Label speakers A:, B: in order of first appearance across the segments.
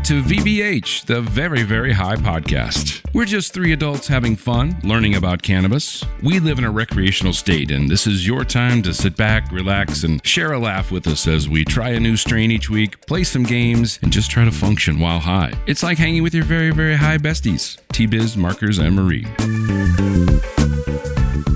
A: to VVH, the Very, Very High Podcast. We're just three adults having fun, learning about cannabis. We live in a recreational state, and this is your time to sit back, relax, and share a laugh with us as we try a new strain each week, play some games, and just try to function while high. It's like hanging with your very, very high besties, T-Biz, Markers, and Marie.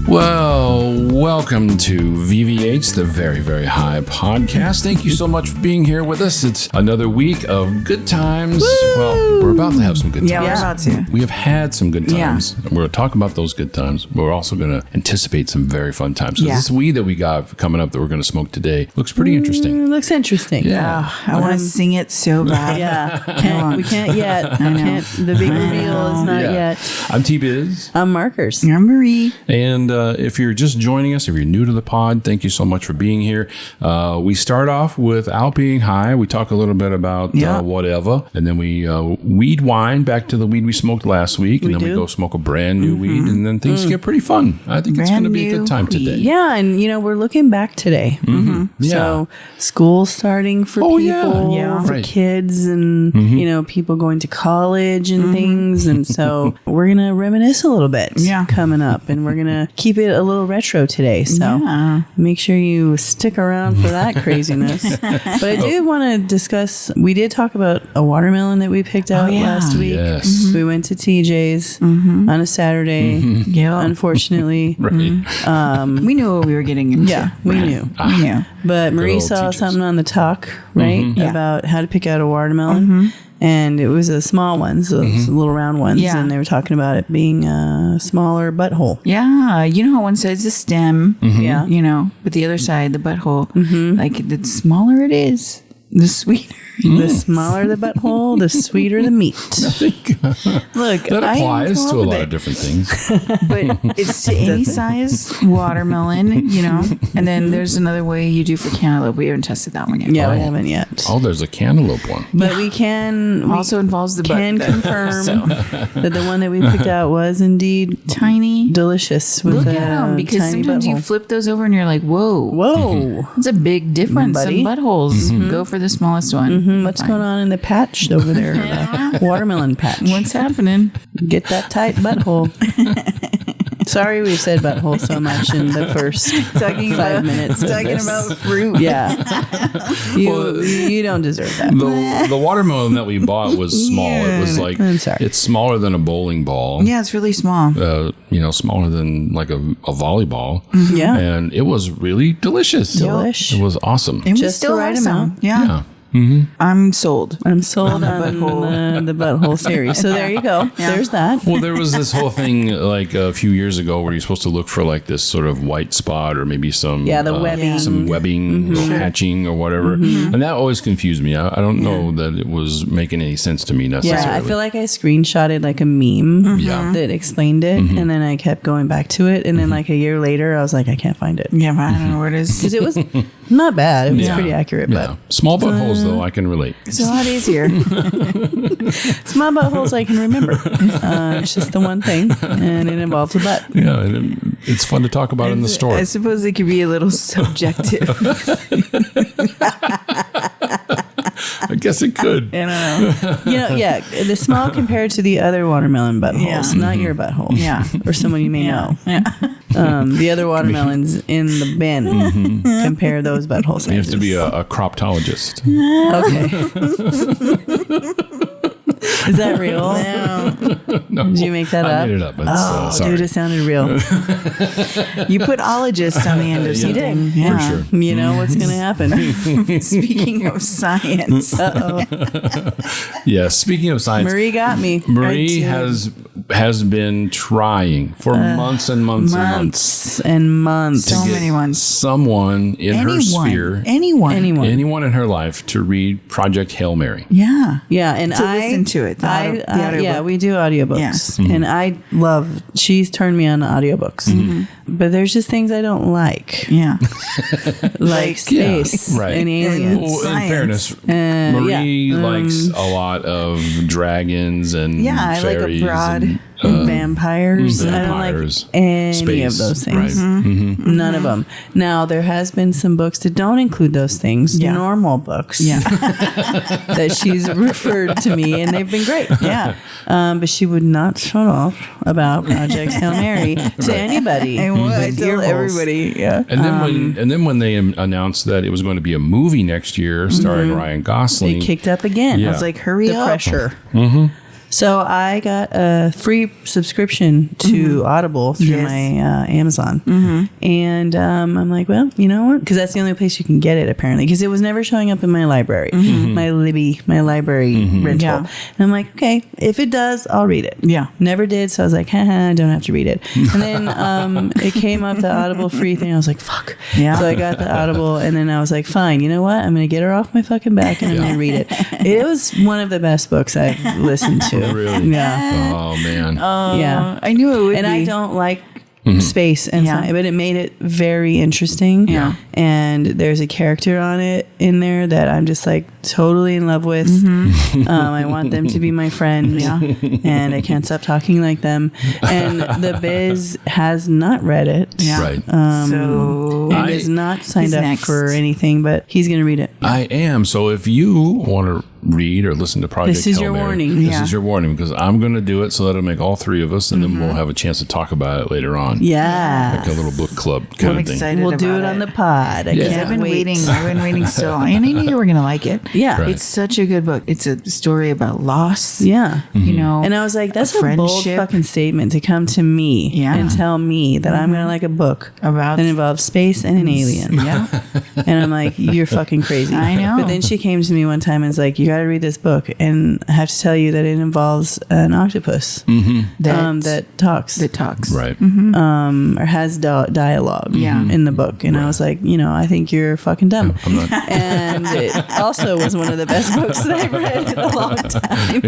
A: Well, welcome to VVH, the Very, Very High Podcast. Thank you so much for being here with us. It's another week of good times.
B: Woo!
A: Well, we're about to have some good times.
B: Yeah, we're about to.
A: We have had some good times. And we're going to talk about those good times. But we're also going to anticipate some very fun times. So this weed that we got coming up that we're going to smoke today looks pretty interesting.
C: It looks interesting.
A: Yeah.
B: I want to sing it so bad.
C: Yeah. We can't yet.
B: I know.
C: The big reveal is not yet.
A: I'm T-Biz.
C: I'm Markers.
B: I'm Marie.
A: And if you're just joining us, if you're new to the pod, thank you so much for being here. We start off without being high. We talk a little bit about whatever, and then we weed wine back to the weed we smoked last week, and then we go smoke a brand new weed, and then things get pretty fun. I think it's going to be a good time today.
C: Yeah, and we're looking back today.
A: Yeah.
C: So school's starting for people, for kids, and people going to college and things, and so we're gonna reminisce a little bit coming up, and we're gonna keep it a little retro today, so make sure you stick around for that craziness. But I do want to discuss, we did talk about a watermelon that we picked out last week.
A: Yes.
C: We went to TJ's on a Saturday. Unfortunately.
B: We knew what we were getting into.
C: Yeah, we knew. But Marie saw something on the talk, right? About how to pick out a watermelon. And it was a small one, so it's little round ones.
B: Yeah.
C: And they were talking about it being a smaller butthole.
B: Yeah. You know how one side's a stem?
C: Yeah.
B: But the other side, the butthole, like the smaller it is, the sweeter.
C: The smaller the butthole, the sweeter the meat.
B: Look,
A: that applies to a lot of different things.
B: But it's to any size watermelon, and then there's another way you do for cantaloupe. We haven't tested that one yet.
C: Yeah, we haven't yet.
A: Oh, there's a cantaloupe one.
C: But we can
B: also involves the
C: can confirm that the one that we picked out was indeed
B: tiny,
C: delicious.
B: Look at them, because sometimes you flip those over and you're like, whoa, it's a big difference.
C: Buddy.
B: Some buttholes. Go for the smallest one.
C: What's going on in the patch over there? The watermelon patch.
B: What's happening?
C: Get that tight butthole. Sorry we said butthole so much in the first 5 minutes.
B: Talking about fruit.
C: Yeah. You don't deserve that.
A: The watermelon that we bought was small. It was like, it's smaller than a bowling ball.
B: Yeah, it's really small.
A: Smaller than like a volleyball.
C: Yeah.
A: And it was really delicious. It was awesome.
B: And
C: just
B: still
C: the right amount.
B: Yeah. I'm sold.
C: I'm sold on the butthole theory. So there you go. Yeah. There's that.
A: Well, there was this whole thing like a few years ago where you're supposed to look for like this sort of white spot or maybe some
C: the webbing,
A: some webbing, or hatching or whatever, and that always confused me. I don't know that it was making any sense to me necessarily.
C: Yeah, I feel like I screenshotted like a meme that explained it, and then I kept going back to it, and then like a year later, I was like, I can't find it.
B: Yeah, but I don't know where it is
C: because it was not bad. It was pretty accurate, but
A: small buttholes though I can relate.
B: It's a lot easier.
C: Small buttholes I can remember. It's just the one thing, and it involves a butt.
A: Yeah, it's fun to talk about in the store.
B: I suppose it could be a little subjective.
A: I guess it could.
B: I don't know.
C: The small compared to the other watermelon buttholes, not your butthole.
B: Yeah.
C: Or someone you may know.
B: Yeah.
C: The other watermelons in the bin, compare those butthole sizes.
A: You have to be a croptologist.
C: Okay. Is that real?
A: No.
C: Did you make that up?
A: I made it up. Sorry.
C: Dude, it sounded real.
B: You put ologist on the end of something.
C: You did.
B: Yeah.
A: For sure.
C: You know what's going to happen.
B: Speaking of science.
A: Yeah, speaking of science.
C: Marie got me.
A: Marie has been trying for months and months
C: and months.
B: So many months.
A: Someone in her sphere. Anyone in her life to read Project Hail Mary.
B: Yeah.
C: Yeah. And
B: to listen to it.
C: Yeah, we do audiobooks.
B: Yeah.
A: Mm-hmm.
C: And I love, she's turned me on to audiobooks. Mm-hmm. But there's just things I don't like.
B: Yeah.
C: like space
A: right.
C: and aliens.
A: Well, in fairness, Marie likes a lot of dragons and
B: I
A: fairies.
B: like a broad
C: vampires. I don't like any of those things.
A: Right. Mm-hmm.
C: None of them. Now, there has been some books that don't include those things. Yeah. Normal books. Yeah. that she's referred to me, and they've been great. Yeah. But she would not shut up about Project Hail Mary to anybody.
B: I tell everybody. Yeah.
A: And then when they announced that it was going to be a movie next year starring Ryan Gosling,
C: it kicked up again.
B: I was like, hurry up.
C: The pressure. Mm-hmm. So I got a free subscription to Audible through my Amazon. And I'm like, well, you know what? Because that's the only place you can get it, apparently. Because it was never showing up in my library, my Libby, my library rental. Yeah. And I'm like, okay, if it does, I'll read it. Yeah. Never did. So I was like, haha, I don't have to read it. And then it came up, the Audible free thing. I was like, fuck. Yeah. So I got the Audible. And then I was like, fine, you know what? I'm going to get her off my fucking back and I'm going to read it. It was one of the best books I've listened to.
A: Really?
C: Yeah.
A: Oh, man.
C: Yeah.
B: I knew it would be.
C: I don't like space and science, but it made it very interesting. Yeah. And there's a character on it in there that I'm just like totally in love with. I want them to be my friend. Yeah. And I can't stop talking like them. And the Biz has not read it.
A: Yeah. Right.
C: So he is not signed up for anything, but he's going to read it.
A: I am. So if you want to read or listen to Project
C: This is
A: Hail
C: your
A: Mary,
C: warning.
A: This is your warning, because I'm going to do it so that'll make all three of us, and then we'll have a chance to talk about it later on.
C: Yeah.
A: Like a little book club kind
B: I'm
A: of thing.
B: excited
C: We'll do it on the pod.
B: I've been waiting so long. And I knew you were going to like it.
C: Yeah.
A: Right.
B: It's such a good book. It's a story about loss.
C: Yeah.
B: You know.
C: And I was like, that's a bold fucking statement to come to me and tell me that I'm going to like a book that involves space and an alien. Yeah. And I'm like, you're fucking crazy.
B: I know.
C: But then she came to me one time and was like, you got to read this book. And I have to tell you that it involves an octopus that talks.
B: That talks.
A: Right.
C: Or has dialogue in the book. And I was like, you know, I think you're fucking dumb. And it also was one of the best books that I've read in a long time.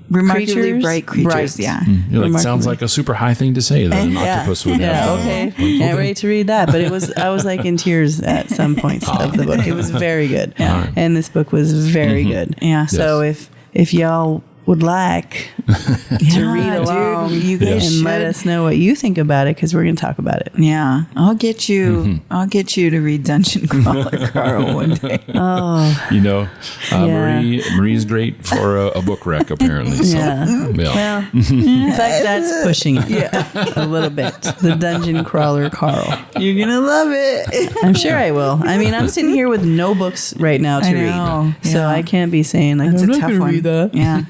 C: Remarkably bright creatures. Yeah.
A: You're like, sounds like a super high thing to say that an octopus would have.
C: Okay. Yeah, ready to read that. But I was like in tears at some points of the book. It was very good. Yeah. And this book was very good. Yeah. So if y'all would like to read along, you guys and let us know what you think about it, because we're going to talk about it.
B: Yeah, I'll get you. I'll get you to read Dungeon Crawler, Carl, one day.
C: Oh,
A: you know, Marie's great for a book rec, apparently. So,
C: well, in fact, that's pushing it a little bit. The Dungeon Crawler, Carl.
B: You're gonna love it.
C: I'm sure I will. I mean, I'm sitting here with no books right now to read, so I can't be saying like,
B: that's
C: I'm
B: a
C: not
B: tough one.
C: Read that.
B: Yeah.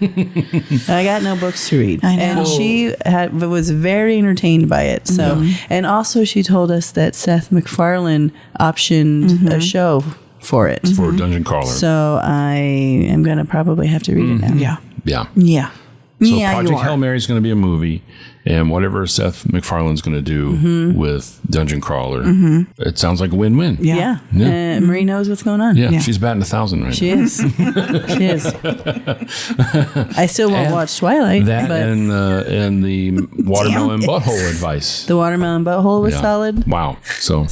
C: I got no books to read.
B: I know.
C: And she was very entertained by it. So, and also she told us that Seth MacFarlane optioned a show for it.
A: For Dungeon Crawler.
C: So I am going to probably have to read it now.
A: Yeah. So Project Hail Mary is going to be a movie, and whatever Seth MacFarlane's going to do with Dungeon Crawler, it sounds like a win-win.
C: Yeah. Marie knows what's going on.
A: Yeah. She's batting 1,000 right now.
C: She is. She is. I still won't watch Twilight.
A: That
C: but
A: and the watermelon butthole advice.
C: The watermelon butthole was solid.
A: Wow. So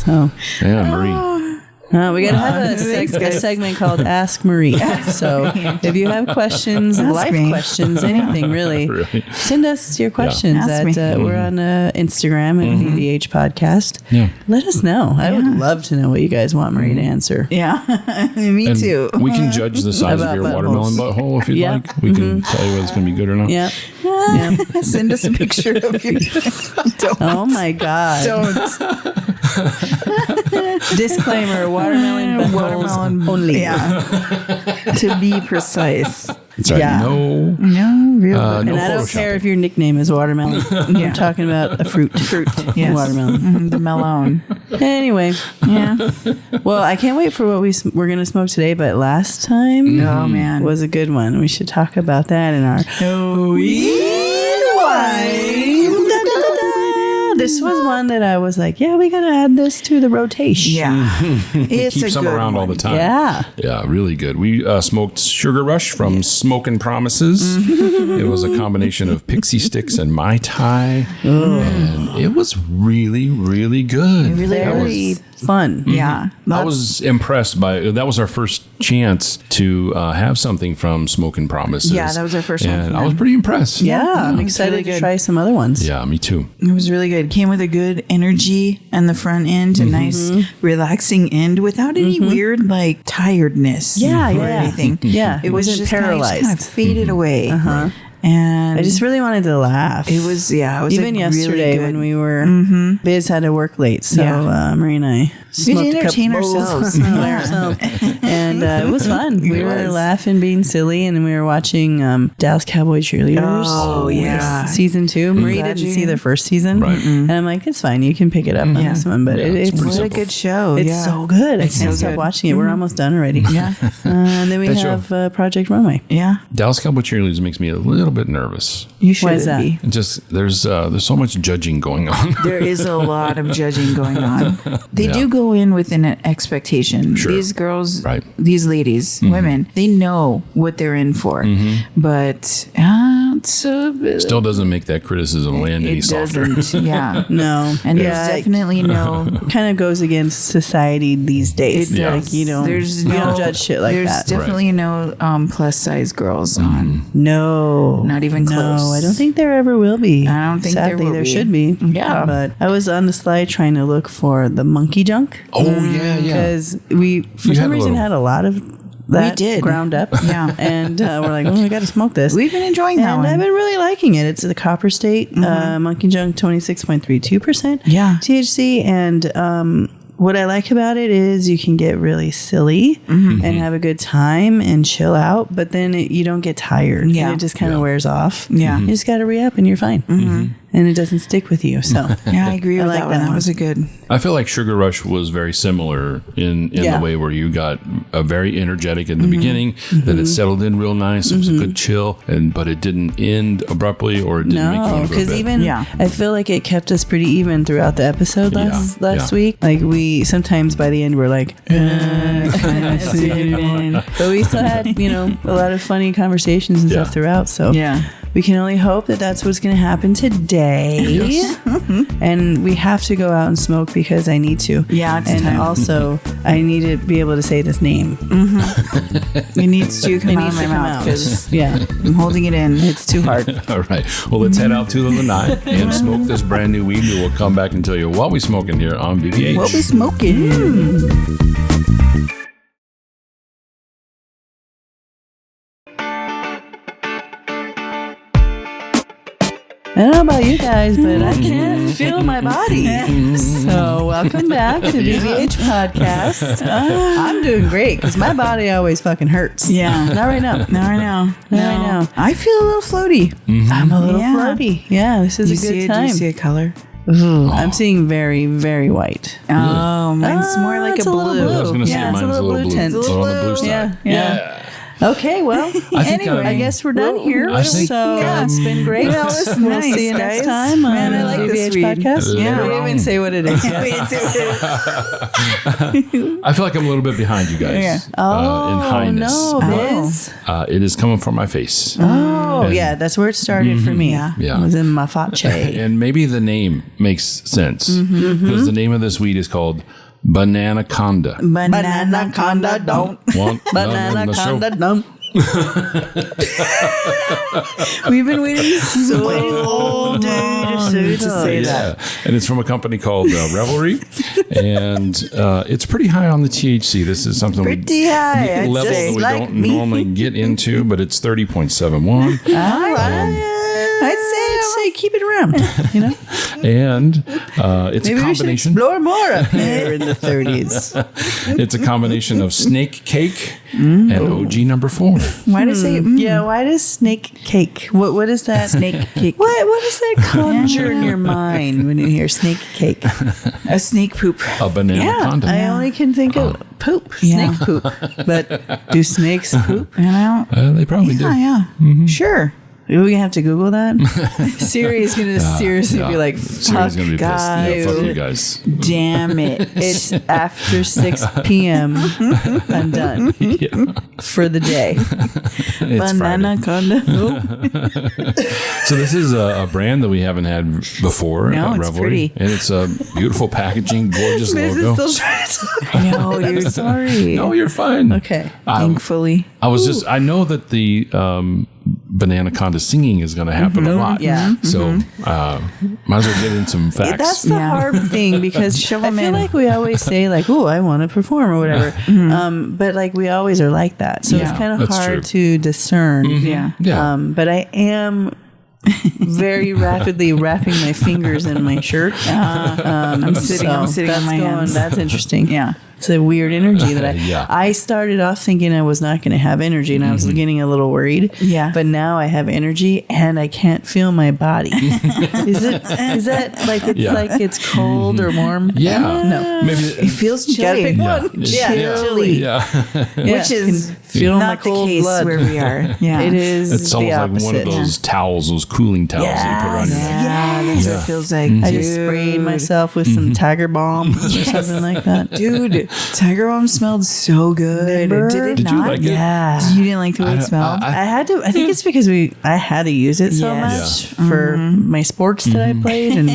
A: Marie.
C: We got to have a segment called Ask Marie. So if you have questions, life questions, anything really, send us your questions. We're on Instagram at VVH Podcast. Yeah. Let us know. I would love to know what you guys want Marie to answer.
B: Yeah, me too.
A: We can judge the size of your watermelon butthole if you'd like. We can tell you whether it's going to be good or not.
C: Yeah.
B: Send us a picture of your.
C: Oh my God.
B: Don't.
C: Disclaimer: watermelon only.
B: Yeah. To be precise.
A: That's right.
C: Yeah.
B: No, really.
C: And I don't care if your nickname is watermelon. I'm talking about a fruit.
B: Yes.
C: Watermelon.
B: The melon.
C: Anyway. Yeah. Well, I can't wait for what we're going to smoke today, but last time was a good one. We should talk about that in our This was one that I was like, we got to add this to the rotation.
B: Yeah. It's
A: Keep some around all the time.
C: Yeah.
A: Yeah, really good. We smoked Sugar Rush from Smokin' Promises. It was a combination of Pixie Sticks and Mai Tai. And it was really, really good.
B: It really was.
C: fun.
B: Yeah.
A: I was impressed by that. Was our first chance to have something from Smoking Promises.
B: Yeah, that was our first one.
A: And I was pretty impressed.
C: Yeah, I'm excited
B: really
C: to try some other ones.
A: Yeah, me too.
B: It was really good. Came with a good energy and the front end, a nice relaxing end without any weird like tiredness or anything.
C: Yeah,
B: It was
C: wasn't
B: just
C: paralyzed.
B: kind of faded away. And
C: I just really wanted to laugh.
B: it was
C: even yesterday when we were Biz had to work late, so Marie and I smoked a
B: entertain
C: couple bowls
B: ourselves.
C: by ourselves. And it was fun. We were laughing, being silly, and we were watching Dallas Cowboy Cheerleaders.
B: Oh yeah,
C: season 2. Marie didn't see the first season, and I'm like, it's fine, you can pick it up on this one. But it's
B: what a good show.
C: It's so good. I can't
B: so
C: stop
B: good.
C: watching it. We're almost done already.
B: Yeah.
C: And then we
A: That
C: have Project Runway.
B: Yeah,
A: Dallas Cowboy Cheerleaders makes me a little bit nervous.
B: you should
C: Why is that?
B: be.
A: Just there's so much judging going on.
B: There is a lot of judging going on. They do go in with an expectation.
A: Sure.
B: These girls,
A: Right.
B: these ladies, women, they know what they're in for. But it's
A: Still doesn't make that criticism land any
B: it
A: softer.
B: doesn't. Yeah.
C: No.
B: And there's definitely no.
C: Kind of goes against society these days.
B: It
C: Like
B: does.
C: you don't,
B: There's
C: you
B: no
C: don't judge shit like
B: there's
C: that.
B: definitely no plus size girls on.
C: No,
B: Not even close.
C: No, I don't think there ever will be.
B: I don't think there
C: Sadly,
B: will
C: there
B: be.
C: should be.
B: Yeah.
C: But I was on the slide trying to look for the monkey junk.
A: Oh yeah, yeah.
C: Because we, for
A: You
C: some
A: had a
C: reason,
A: little-
C: had a lot of that
B: did.
C: ground up.
B: Yeah.
C: And we're like, we got to smoke this.
B: We've been enjoying that
C: and
B: one.
C: I've been really liking it. It's the Copper State Monkey Junk, 26.32%
B: Yeah.
C: THC. And what I like about it is you can get really silly and have a good time and chill out, but then you don't get tired.
B: Yeah.
C: And it just kind of wears off.
B: Yeah.
C: You just got to re-up and you're fine. And it doesn't stick with you. So
B: Yeah, I agree with
C: like
B: that one.
C: that
B: That
C: one.
B: was a good.
A: I feel like Sugar Rush was very similar in the way where you got a very energetic in the beginning, then it settled in real nice. It was a good chill, but it didn't end abruptly or it didn't make you
C: no,
A: want to go to
C: because
A: bed.
C: even I feel like it kept us pretty even throughout the episode last week. Like we sometimes by the end we're like, but we still had a lot of funny conversations and stuff throughout. So we can only hope that that's what's going to happen today.
A: Yes.
C: And we have to go out and smoke because I need to.
B: Yeah, it's
C: and
B: time.
C: also I need to be able to say this name.
B: It needs to come out of my mouth because I'm holding it in.
C: It's too hard.
A: All right. Well, let's head out to the lanai and smoke this brand new weed. We will come back and tell you what we smoking here on VVH.
B: What we smoking?
C: I don't know about you guys, but I can't feel my body. So welcome back to VVH Podcast. I'm doing great because my body always fucking hurts.
B: Yeah.
C: Not right now.
B: Not right now.
C: Not right now.
B: I feel a little floaty.
C: I'm a little
B: Yeah.
C: floaty. Yeah, this is a good
B: Do
C: time.
B: you see a color?
C: Ooh, I'm seeing very, very white.
B: Oh, mine's more like
C: it's
B: a
C: a little
B: blue.
C: blue.
A: I was going to say
C: Yeah, it's
A: mine's a little blue.
C: tint.
A: It's on the blue side.
C: Yeah. Okay, well, I guess we're done here.
A: I think-
C: So it's been great.
B: That was
C: We'll
B: nice,
C: see you next
B: guys.
C: time on
B: Man, I like this
C: VVH
B: weed.
C: Podcast.
A: Later
C: Yeah, we
A: on.
C: didn't say what it is.
B: We didn't say what it is.
A: I feel like I'm a little bit behind you guys in highness.
C: no, Biz.
A: It is coming from my face.
C: Oh, yeah, that's where it started for me.
B: Yeah.
A: Yeah.
C: It was in my face.
A: And maybe the name makes sense because the name of this weed is called Bananaconda.
B: Bananaconda don't.
A: One,
C: Bananaconda dump.
B: We've been waiting all day to say that.
A: Yeah, and it's from a company called Revelry, and it's pretty high on the THC. This is something
B: Pretty high, I'd
A: level
B: say.
A: that we
B: Like
A: don't
B: me.
A: normally get into, but it's 30.71,
B: I'd say
C: Keep it around,
A: and it's
C: Maybe
A: a
C: we should
A: combination.
C: explore more up here in the 30s.
A: It's a combination of snake cake and OG number 4.
B: why did I say
C: Yeah, why does snake cake? What is that?
B: snake cake?
C: What does that conjure in your mind when you hear snake cake?
B: A snake poop.
A: A Bananaconda.
C: I only can think of poop,
B: Yeah.
C: snake poop. But do snakes poop?
B: You know?
A: They probably do.
B: Yeah. Sure.
C: We're going to have to Google that. Siri is going to seriously be like, fuck
A: Siri's gonna be
C: guys.
A: pissed. Yeah, fuck you guys.
B: Damn it.
C: It's after 6 p.m. I'm done for the day.
A: It's
B: Bananaconda.
A: So this is a brand that we haven't had before.
B: No, it's
A: Revelry.
B: pretty.
A: And it's a beautiful packaging, gorgeous logo.
C: Still trying to talk.
B: I know,
C: I'm
B: dude.
C: sorry.
A: No, you're fine.
C: Okay.
B: Thankfully.
A: I know that the Bananaconda singing is going to happen a lot.
C: Yeah.
A: So might as well get in some facts.
C: That's the hard thing because I feel like we always say like, "Oh, I want to perform" or whatever, but like we always are like that, so it's kind of
A: that's
C: hard
A: true.
C: to discern.
B: Yeah.
A: Yeah.
C: But I am very rapidly wrapping my fingers in my shirt.
B: I'm sitting on my hands.
C: That's interesting.
B: Yeah.
C: It's a weird energy that
A: Yeah.
C: I started off thinking I was not going to have energy, and I was getting a little worried.
B: Yeah.
C: But now I have energy and I can't feel my body. Is that like it's like it's cold or warm?
A: Yeah.
C: No.
A: Maybe
B: It feels
C: You gotta
B: chilly.
C: pick one.
A: Yeah.
B: Chilly.
A: Yeah.
B: Which is
C: feel my
B: not the
C: cold
B: case
C: blood.
B: where we are. Yeah.
C: It is
A: It's
C: the
A: almost
C: opposite.
A: like one of those towels, those cooling towels that you put around your neck.
B: Yeah, that's what it feels like.
C: I just sprayed myself with some Tiger Balm or something like that.
B: Dude, Tiger Balm smelled so good.
C: Remember?
B: Did it
A: Did you
B: not?
A: like it?
C: Yeah.
B: You didn't like the way it smelled?
C: I had to. I think it's because I had to use it so
B: Yes.
C: much for my sports that I played, and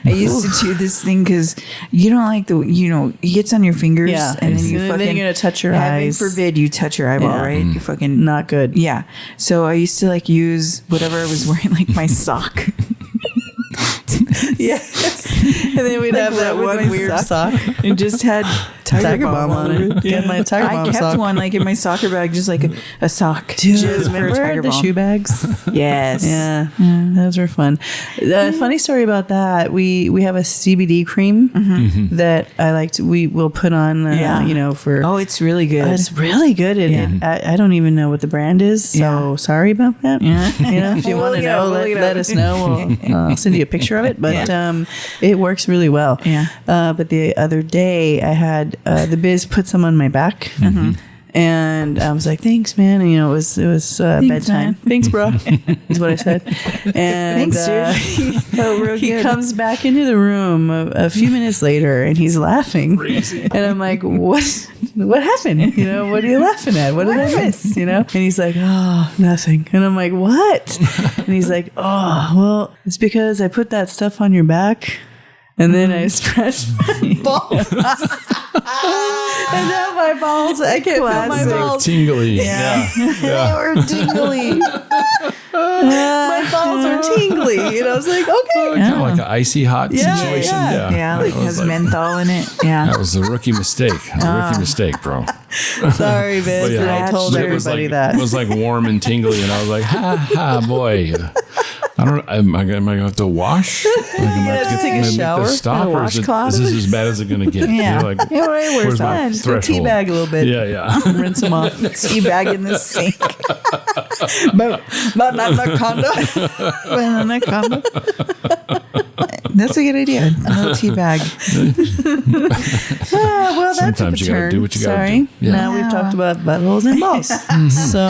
B: I used to do this thing because you don't like it gets on your fingers, and then you
C: and
B: fucking
C: then you're gonna touch your
B: heaven
C: eyes.
B: forbid you touch your eyeball,
C: Yeah.
B: right? You fucking
C: Not good.
B: yeah. So I used to like use whatever I was wearing, like my sock.
C: Yes. And then we'd have that one weird sock.
B: It just had
C: Tiger Balm on it. Get my Tiger Balm
B: I kept
C: sock.
B: one like in my soccer bag, just like a sock.
C: Dude,
B: just for
C: remember
B: Tiger
C: the
B: Balm.
C: shoe bags?
B: Yes.
C: Yeah, those were fun. Funny story about that. We have a CBD cream that I like to, we will put on, for.
B: Oh, it's really good.
C: It's really good. I don't even know what the brand is, so sorry about that.
B: Yeah.
C: If you want to know, let us know. I'll send you a picture of it. But it works really well.
B: Yeah.
C: But the other day, I had the Biz put some on my back. And I was like, "Thanks, man." And, it was bedtime.
B: man.
C: Thanks, bro. Is what I said. And
B: Thanks, dude.
C: he comes back into the room a few minutes later, and he's laughing. Crazy. And I'm like, "What happened? What are you laughing at? What did I miss? And he's like, "Oh, nothing." And I'm like, "What?" And he's like, "Oh, well, it's because I put that stuff on your back." And then I stretched my balls. And now my balls, I can't feel my
A: They're
C: balls.
A: tingly. Yeah.
C: They were tingly. My balls are tingly. And I was like, okay.
A: Kind of like an icy hot situation.
B: Yeah, like has menthol in it. Yeah.
A: That was a rookie mistake. Rookie mistake, bro.
C: Sorry, Vince.
A: But
C: I told
A: it was
C: everybody
A: like,
C: that.
A: It was like warm and tingly, and I was like, ha, boy. Am I going to have to wash?
C: have to take a shower
A: Stop,
C: and a
A: or is
C: washcloth?
A: this as bad as it's going to get?
B: Yeah.
A: You're like,
C: Where's
A: my
C: that? Just go
A: threshold?
C: teabag a little bit.
A: Yeah.
C: Rinse them off.
B: Teabag in the sink. Bananaconda. That's a good idea. No teabag.
C: Well, that's
A: Sometimes
C: a
A: you gotta
C: turn.
A: do what you gotta
C: Sorry.
A: do. Yeah.
C: Now we've talked about buttholes and balls. So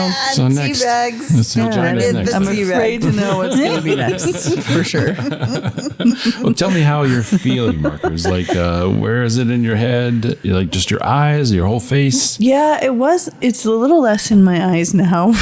A: next,
B: Teabags.
A: let's vagina
B: did
A: next.
B: the
C: I'm
B: teabag.
C: afraid to know what's going to be next, for sure.
A: Well, tell me how you're feeling, Marcus. Like, where is it in your head? Like, just your eyes, your whole face?
C: Yeah, it's a little less in my eyes now.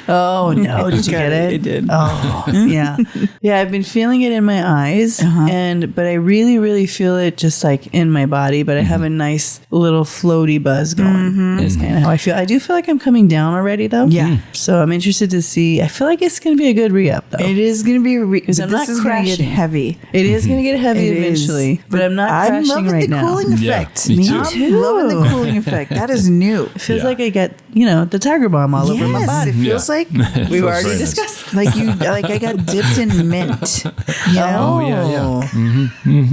C: Oh, no. Did you get it?
B: I did.
C: Oh, yeah. Yeah, I've been feeling it in my eyes, but I really, really feel it just like in my body, but I have a nice little floaty buzz going. Is kind of how I feel. I do feel like I'm coming down already, though.
B: Yeah.
C: So I'm interested to see. I feel like it's going to be a good re-up, though.
B: It is going to be
C: Because I'm not
B: this is going to get
C: crashing.
B: heavy.
C: It is going to get heavy
B: It is.
C: eventually, but I'm not
B: I'm
C: crashing
B: loving
C: right
B: the
C: now.
B: cooling
A: Yeah,
B: effect.
A: me too.
B: I'm loving the cooling effect. That is new.
C: It feels
A: Yeah.
C: like I get, the Tiger Balm all over my body.
B: It feels
A: Yeah.
B: like
A: It
C: We've
A: feels
C: already
A: very nice.
C: discussed.
B: like I got dipped in mint. You know?
A: Oh, yeah.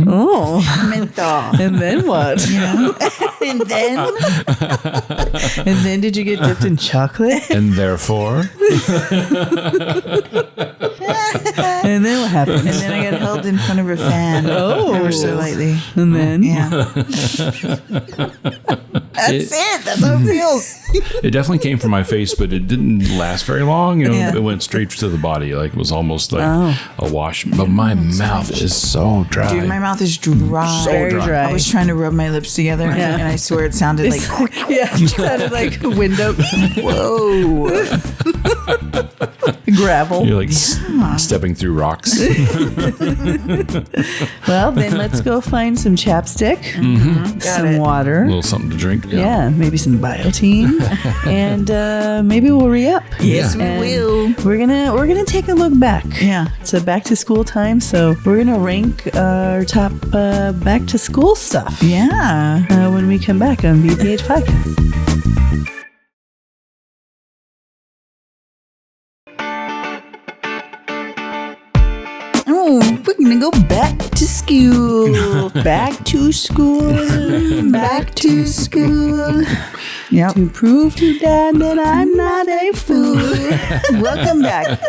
C: Oh.
B: Menthol.
C: And then what?
B: And then
C: And then did you get dipped in chocolate?
A: And therefore,
C: And then what happened?
B: And then I got held in front of a fan. Ever so lightly.
C: And then?
B: Yeah. That's it. That's how it feels.
A: It definitely came from my face, but it didn't last very long. You know, it went straight to the body. Like it was almost like a wash. But my mouth is so dry.
B: Dude, my mouth is dry.
C: Very dry.
B: I was trying to rub my lips together, and I swear it sounded like...
C: It sounded like a window.
B: Whoa.
C: Gravel.
A: You're like stepping through rocks.
C: Well, then let's go find some chapstick, some water.
A: A little something to drink.
C: Yeah, maybe some Biotine, and maybe we'll re-up.
B: Yes, we will.
C: We're gonna take a look back.
B: Yeah,
C: it's a back to school time, so we're gonna rank our top back to school stuff.
B: Yeah,
C: when we come back on VVH Podcast.
B: Oh, we're gonna go back to school. Back to school. Back to school. Yep.
C: To prove to Dad that I'm not a fool.
B: Welcome back.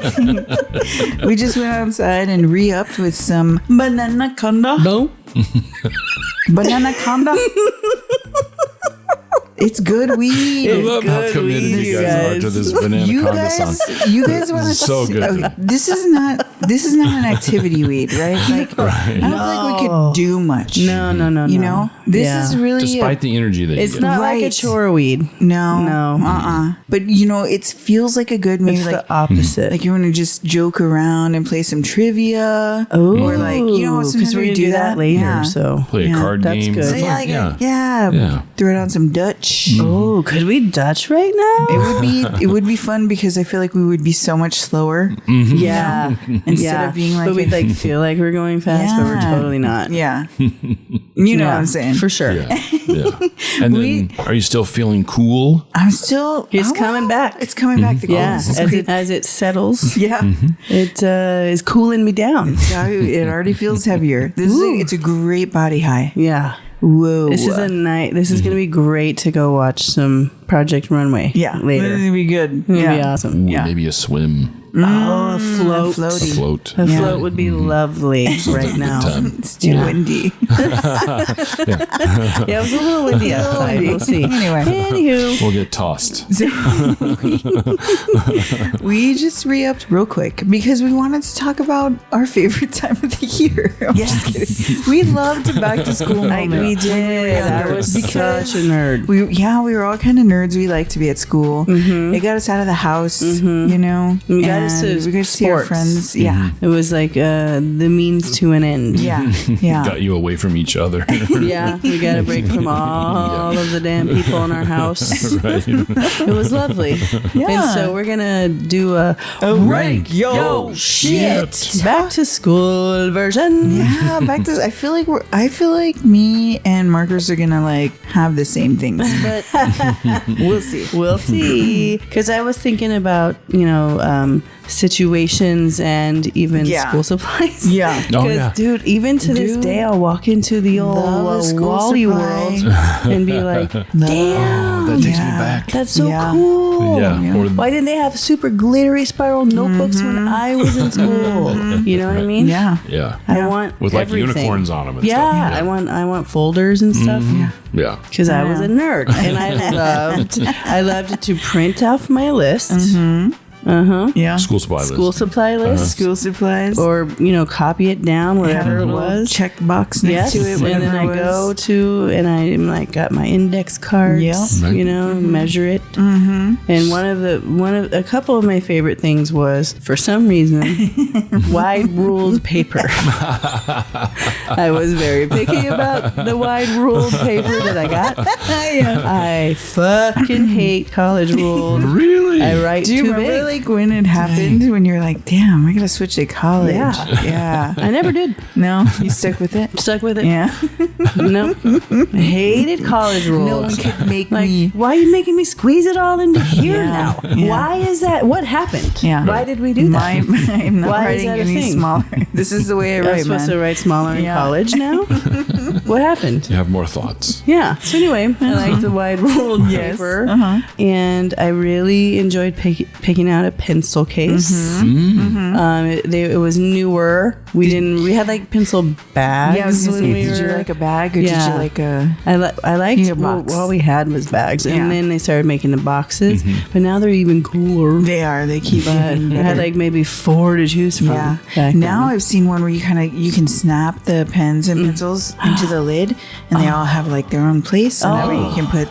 B: We just went outside and re-upped with some Bananaconda.
C: No.
B: Bananaconda. It's good weed.
A: I love how committed you guys are to this Bananaconda song.
B: You guys want to
A: so good.
B: Okay, this is not an activity weed, right? Like I don't feel like we could do much.
C: No.
B: You know, this is really
A: despite the energy that
C: it's
A: you get.
C: not like a chore weed.
B: No. But you know, it feels like a good maybe
C: it's
B: like
C: the opposite.
B: Like you want to just joke around and play some trivia, or like sometimes
C: we're gonna do that later.
B: Yeah.
C: So
A: play a card game.
C: That's good.
B: Yeah. Throw down some Dutch.
C: Oh, could we Dutch right now?
B: It would be fun because I feel like we would be so much slower.
C: Yeah.
B: Instead of being like,
C: but we'd like feel like we're going fast, but we're totally not.
B: Yeah. You know what I'm saying?
C: For sure.
A: Yeah. And then, are you still feeling cool?
B: I'm still.
C: It's coming back.
B: It's coming back. The
C: as it settles.
B: Yeah.
C: It is cooling me down.
B: It already feels heavier. It's a great body high.
C: Yeah.
B: Whoa.
C: This is a night. This is going to be great to go watch some Project Runway.
B: Yeah.
C: Later.
B: It's going to be good.
C: It'll be awesome.
A: Ooh, maybe a swim.
C: Oh, a float.
A: A float.
C: A float would be lovely right now.
B: It's too windy.
C: Yeah, it was a little windy outside. We'll see. Anywho.
A: We'll get tossed.
B: We just re-upped real quick because we wanted to talk about our favorite time of the year. Yes. We loved back to school moment.
C: We did. I was such a nerd.
B: We were all kind of nerds. We liked to be at school. It got us out of the house, you know.
C: We got us to
B: see our friends. Yeah.
C: It was like the means to an end.
B: Yeah.
A: Got you away from each other.
C: Yeah. We got a break from all of the damn people in our house.
A: Right.
C: It was lovely.
B: Yeah.
C: And so we're going to do a
B: rank yo shit
C: back to school version.
B: Yeah, I feel like me and Marcus are gonna like have the same things, but we'll see. Because I was thinking about situations and even school supplies. Yeah. Because, dude, even to this day, I'll walk into the old Wally world and be like, damn.
A: That takes me back.
C: That's so cool.
A: Yeah.
C: Why didn't they have super glittery spiral notebooks when I was in school? You know what I mean?
B: Yeah.
A: Yeah.
C: I want
A: with like unicorns on them and stuff.
C: Yeah. I want folders and stuff.
A: Yeah.
C: Because I was a nerd and I loved to print off my list.
B: Yeah.
A: School supply list.
C: School supply list.
B: School supplies.
C: Or, copy it down, whatever it was.
B: Check box next to it.
C: And then I go to, and I'm like, got my index cards, measure it. And a couple of my favorite things was, for some reason, wide ruled paper. I was very picky about the wide ruled paper that I got. I fucking hate college ruled.
A: Really?
C: I write
B: too big. Do you remember like when it happened when you're like, damn, I gotta switch to college? Yeah.
C: I never did.
B: No, you stuck with it?
C: Stuck with it.
B: Yeah.
C: No. I hated college rules.
B: No one could make me.
C: Why are you making me squeeze it all into here now?
B: Yeah.
C: Why is that? What happened?
B: Yeah.
C: Why did we do that?
B: I'm not writing any smaller. This is the way I write,
C: I'm supposed to write smaller in college now? what happened?
D: You have more thoughts.
C: Yeah. So anyway, I like the wide ruled paper, and I really enjoyed picking out a pencil case. It was newer. We had like pencil bags.
B: Yeah, I was gonna say, did you like a bag or did you like a?
C: I liked. Well, all we had was bags, and then they started making the boxes. But now they're even cooler.
B: They are. They keep.
C: But I had like maybe 4 to choose from.
B: Yeah. Now I've seen one where you can snap the pens and pencils into the lid, and they all have like their own place, and that way you can put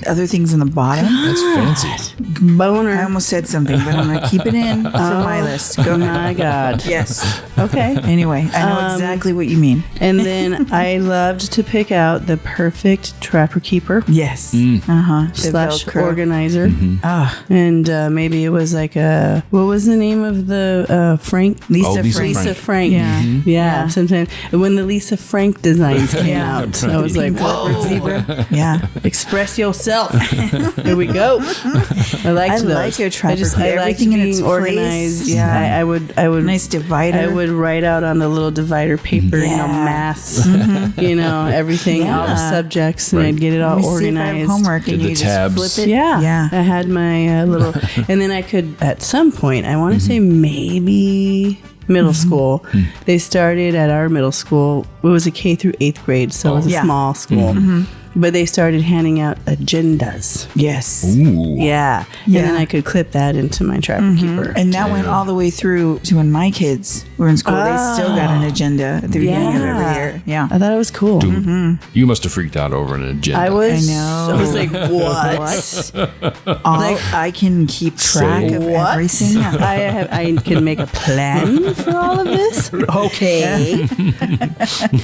B: other things on the bottom.
D: That's fancy.
C: Boner.
B: I almost said something, but I'm gonna keep it in for my list. Go ahead.
C: My God.
B: Yes.
C: Okay.
B: Anyway, I know exactly what you mean.
C: And then I loved to pick out the perfect trapper keeper.
B: Yes.
C: Slash organizer. And maybe it was like what was the name of the Frank? Lisa Frank. Yeah. Sometimes when the Lisa Frank designs came out, I was like, whoa.
B: Yeah.
C: Express yourself. Here we go. I liked those.
B: Like your trapper.
C: I liked being organized. Yeah. I would
B: nice divider.
C: I would write out on the little divider paper, math, everything, all the subjects, and I'd get it all organized.
B: Homework and you just flip it.
C: Yeah. I had my little, and then I could, at some point, I want to say maybe middle school. They started at our middle school. It was a K through 8th grade, so it was a small school. But they started handing out agendas.
B: Yes.
D: Ooh.
C: Yeah. And then I could clip that into my trapper keeper.
B: And that went all the way through to when my kids were in school. They still got an agenda at the beginning of every year. Yeah.
C: I thought it was cool.
D: Dude, you must have freaked out over an agenda.
C: I was.
B: I know.
C: I was like, what?
B: I can keep track of everything.
C: I can make a plan for all of this. Okay.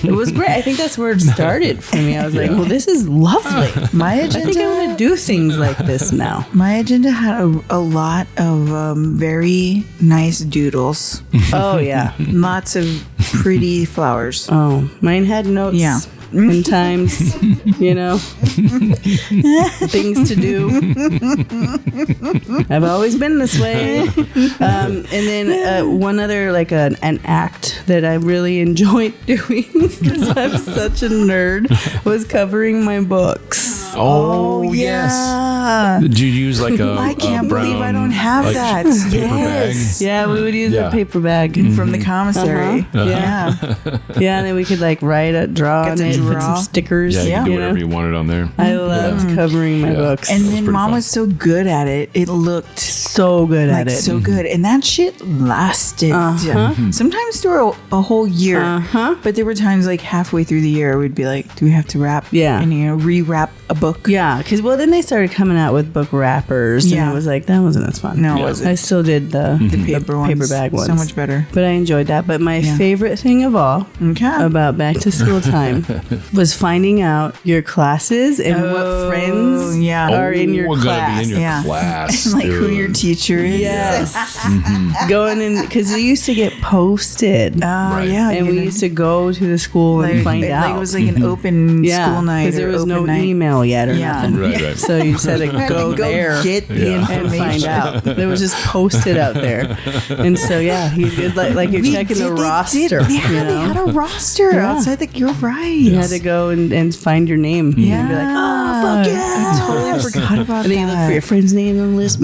C: It was great. I think that's where it started for me. I was like, well, this is lovely.
B: My agenda.
C: I think I want to do things like this now.
B: My agenda had a lot of very nice doodles.
C: Oh, yeah.
B: Lots of pretty flowers.
C: Oh, mine had notes. Yeah. And times, things to do. I've always been this way. And then one other, like an act that I really enjoyed doing, because I'm such a nerd, was covering my books.
D: Oh, yes. Did you use like a
B: I can't believe I don't have that.
D: Paper bag?
C: Yeah, we would use a paper bag.
B: From the commissary.
C: Yeah. Yeah, and then we could like draw on it, put some stickers.
D: Yeah, you could do whatever you wanted on there.
C: I loved covering my books.
B: And then Mom was so good at it. It looked
C: so good at it.
B: So good. And that shit lasted. Sometimes through a whole year. But there were times like halfway through the year we'd be like, do we have to wrap?
C: Yeah.
B: And re-wrap a book.
C: Yeah, because then they started coming out with book wrappers, and it was like, that wasn't as fun.
B: No, it wasn't.
C: I still did the paper bag ones.
B: So much better.
C: But I enjoyed that. But my favorite thing of all about back to school time was finding out your classes and what friends are in your class.
D: Be in your class.
B: And like who your teacher is.
C: Yes. Going in, because it used to get posted. And we used to go to the school and find out.
B: Like it was like an open school night.
C: Because there was no email yet or nothing.
D: Right.
C: So you just had to go there,
B: get the information,
C: and find out. It was just posted out there. And so you did like you're checking the roster.
B: They had a roster outside. You're right.
C: You had to go and find your name.
B: Yeah.
C: And be like, oh, fuck yeah.
B: I totally forgot about that.
C: And then you look for your friend's name on the list.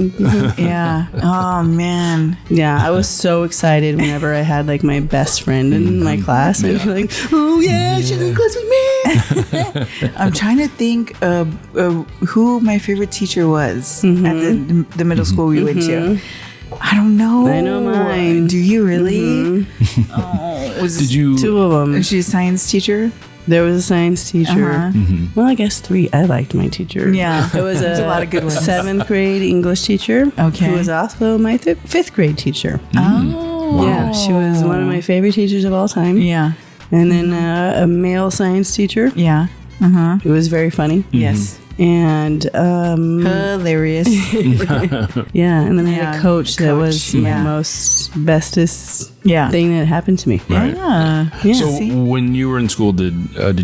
B: Yeah. Oh, man.
C: Yeah. I was so excited whenever I had like my best friend in my class. And I'd be like, oh, yeah, she's in class with me.
B: I'm trying to think of who my favorite teacher was at the middle school we went to. I don't know.
C: I know mine.
B: Do you really?
D: Did you?
C: 2 of them.
B: Was she a science teacher?
C: There was a science teacher. Well, I guess 3. I liked my teacher.
B: Yeah.
C: It was
B: a lot of good ones.
C: 7th grade English teacher.
B: Okay.
C: Who was also my 5th grade teacher.
B: Oh.
C: Yeah. She was one of my favorite teachers of all time.
B: Yeah.
C: And then a male science teacher.
B: Yeah.
C: It was very funny.
B: Yes.
C: and
B: hilarious.
C: yeah, and then I had a coach that was my bestest thing that happened to me.
D: Right.
C: Yeah.
D: So when you were in school, did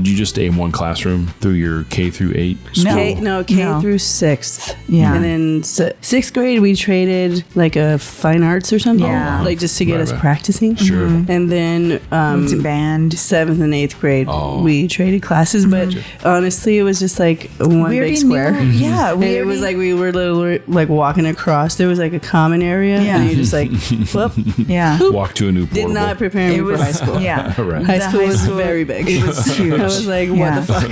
D: you just stay in one classroom through your K through 8 school?
C: K through 6th.
B: Yeah.
C: And then 6th grade we traded like a fine arts or something.
B: Yeah.
C: Like just to get us practicing.
D: Sure.
C: And then
B: It's a band.
C: 7th and 8th grade we traded classes, but honestly it was just like one big square. It was like we were literally like walking across. There was like a common area and you just like whoop.
B: Yeah.
D: Walk to a new portable.
C: Did not prepare me for high school.
B: Yeah.
D: Right.
C: High school was very big.
B: It was huge.
C: I was like, what the fuck?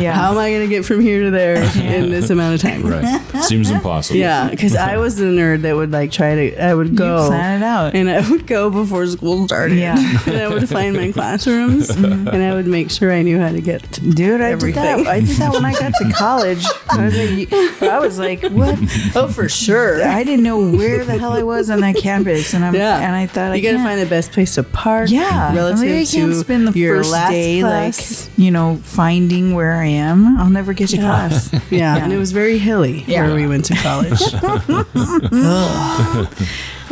B: Yeah.
C: How am I going to get from here to there in this amount of time?
D: Right. Seems impossible.
C: Yeah, because I was the nerd that would like I would go.
B: You plan it out.
C: And I would go before school started.
B: Yeah.
C: And I would find my classrooms and I would make sure I knew how to get
B: Dude,
C: everything.
B: I did that when I got to college. I was like, what?
C: Oh, for sure.
B: I didn't know where the hell I was on that campus. And I thought
C: you got to find the best place to park.
B: Yeah.
C: Relative
B: I can't
C: to
B: spend the
C: your
B: first
C: last
B: day
C: class.
B: finding where I am. I'll never get to class.
C: Yeah. And it was very hilly where we went to college.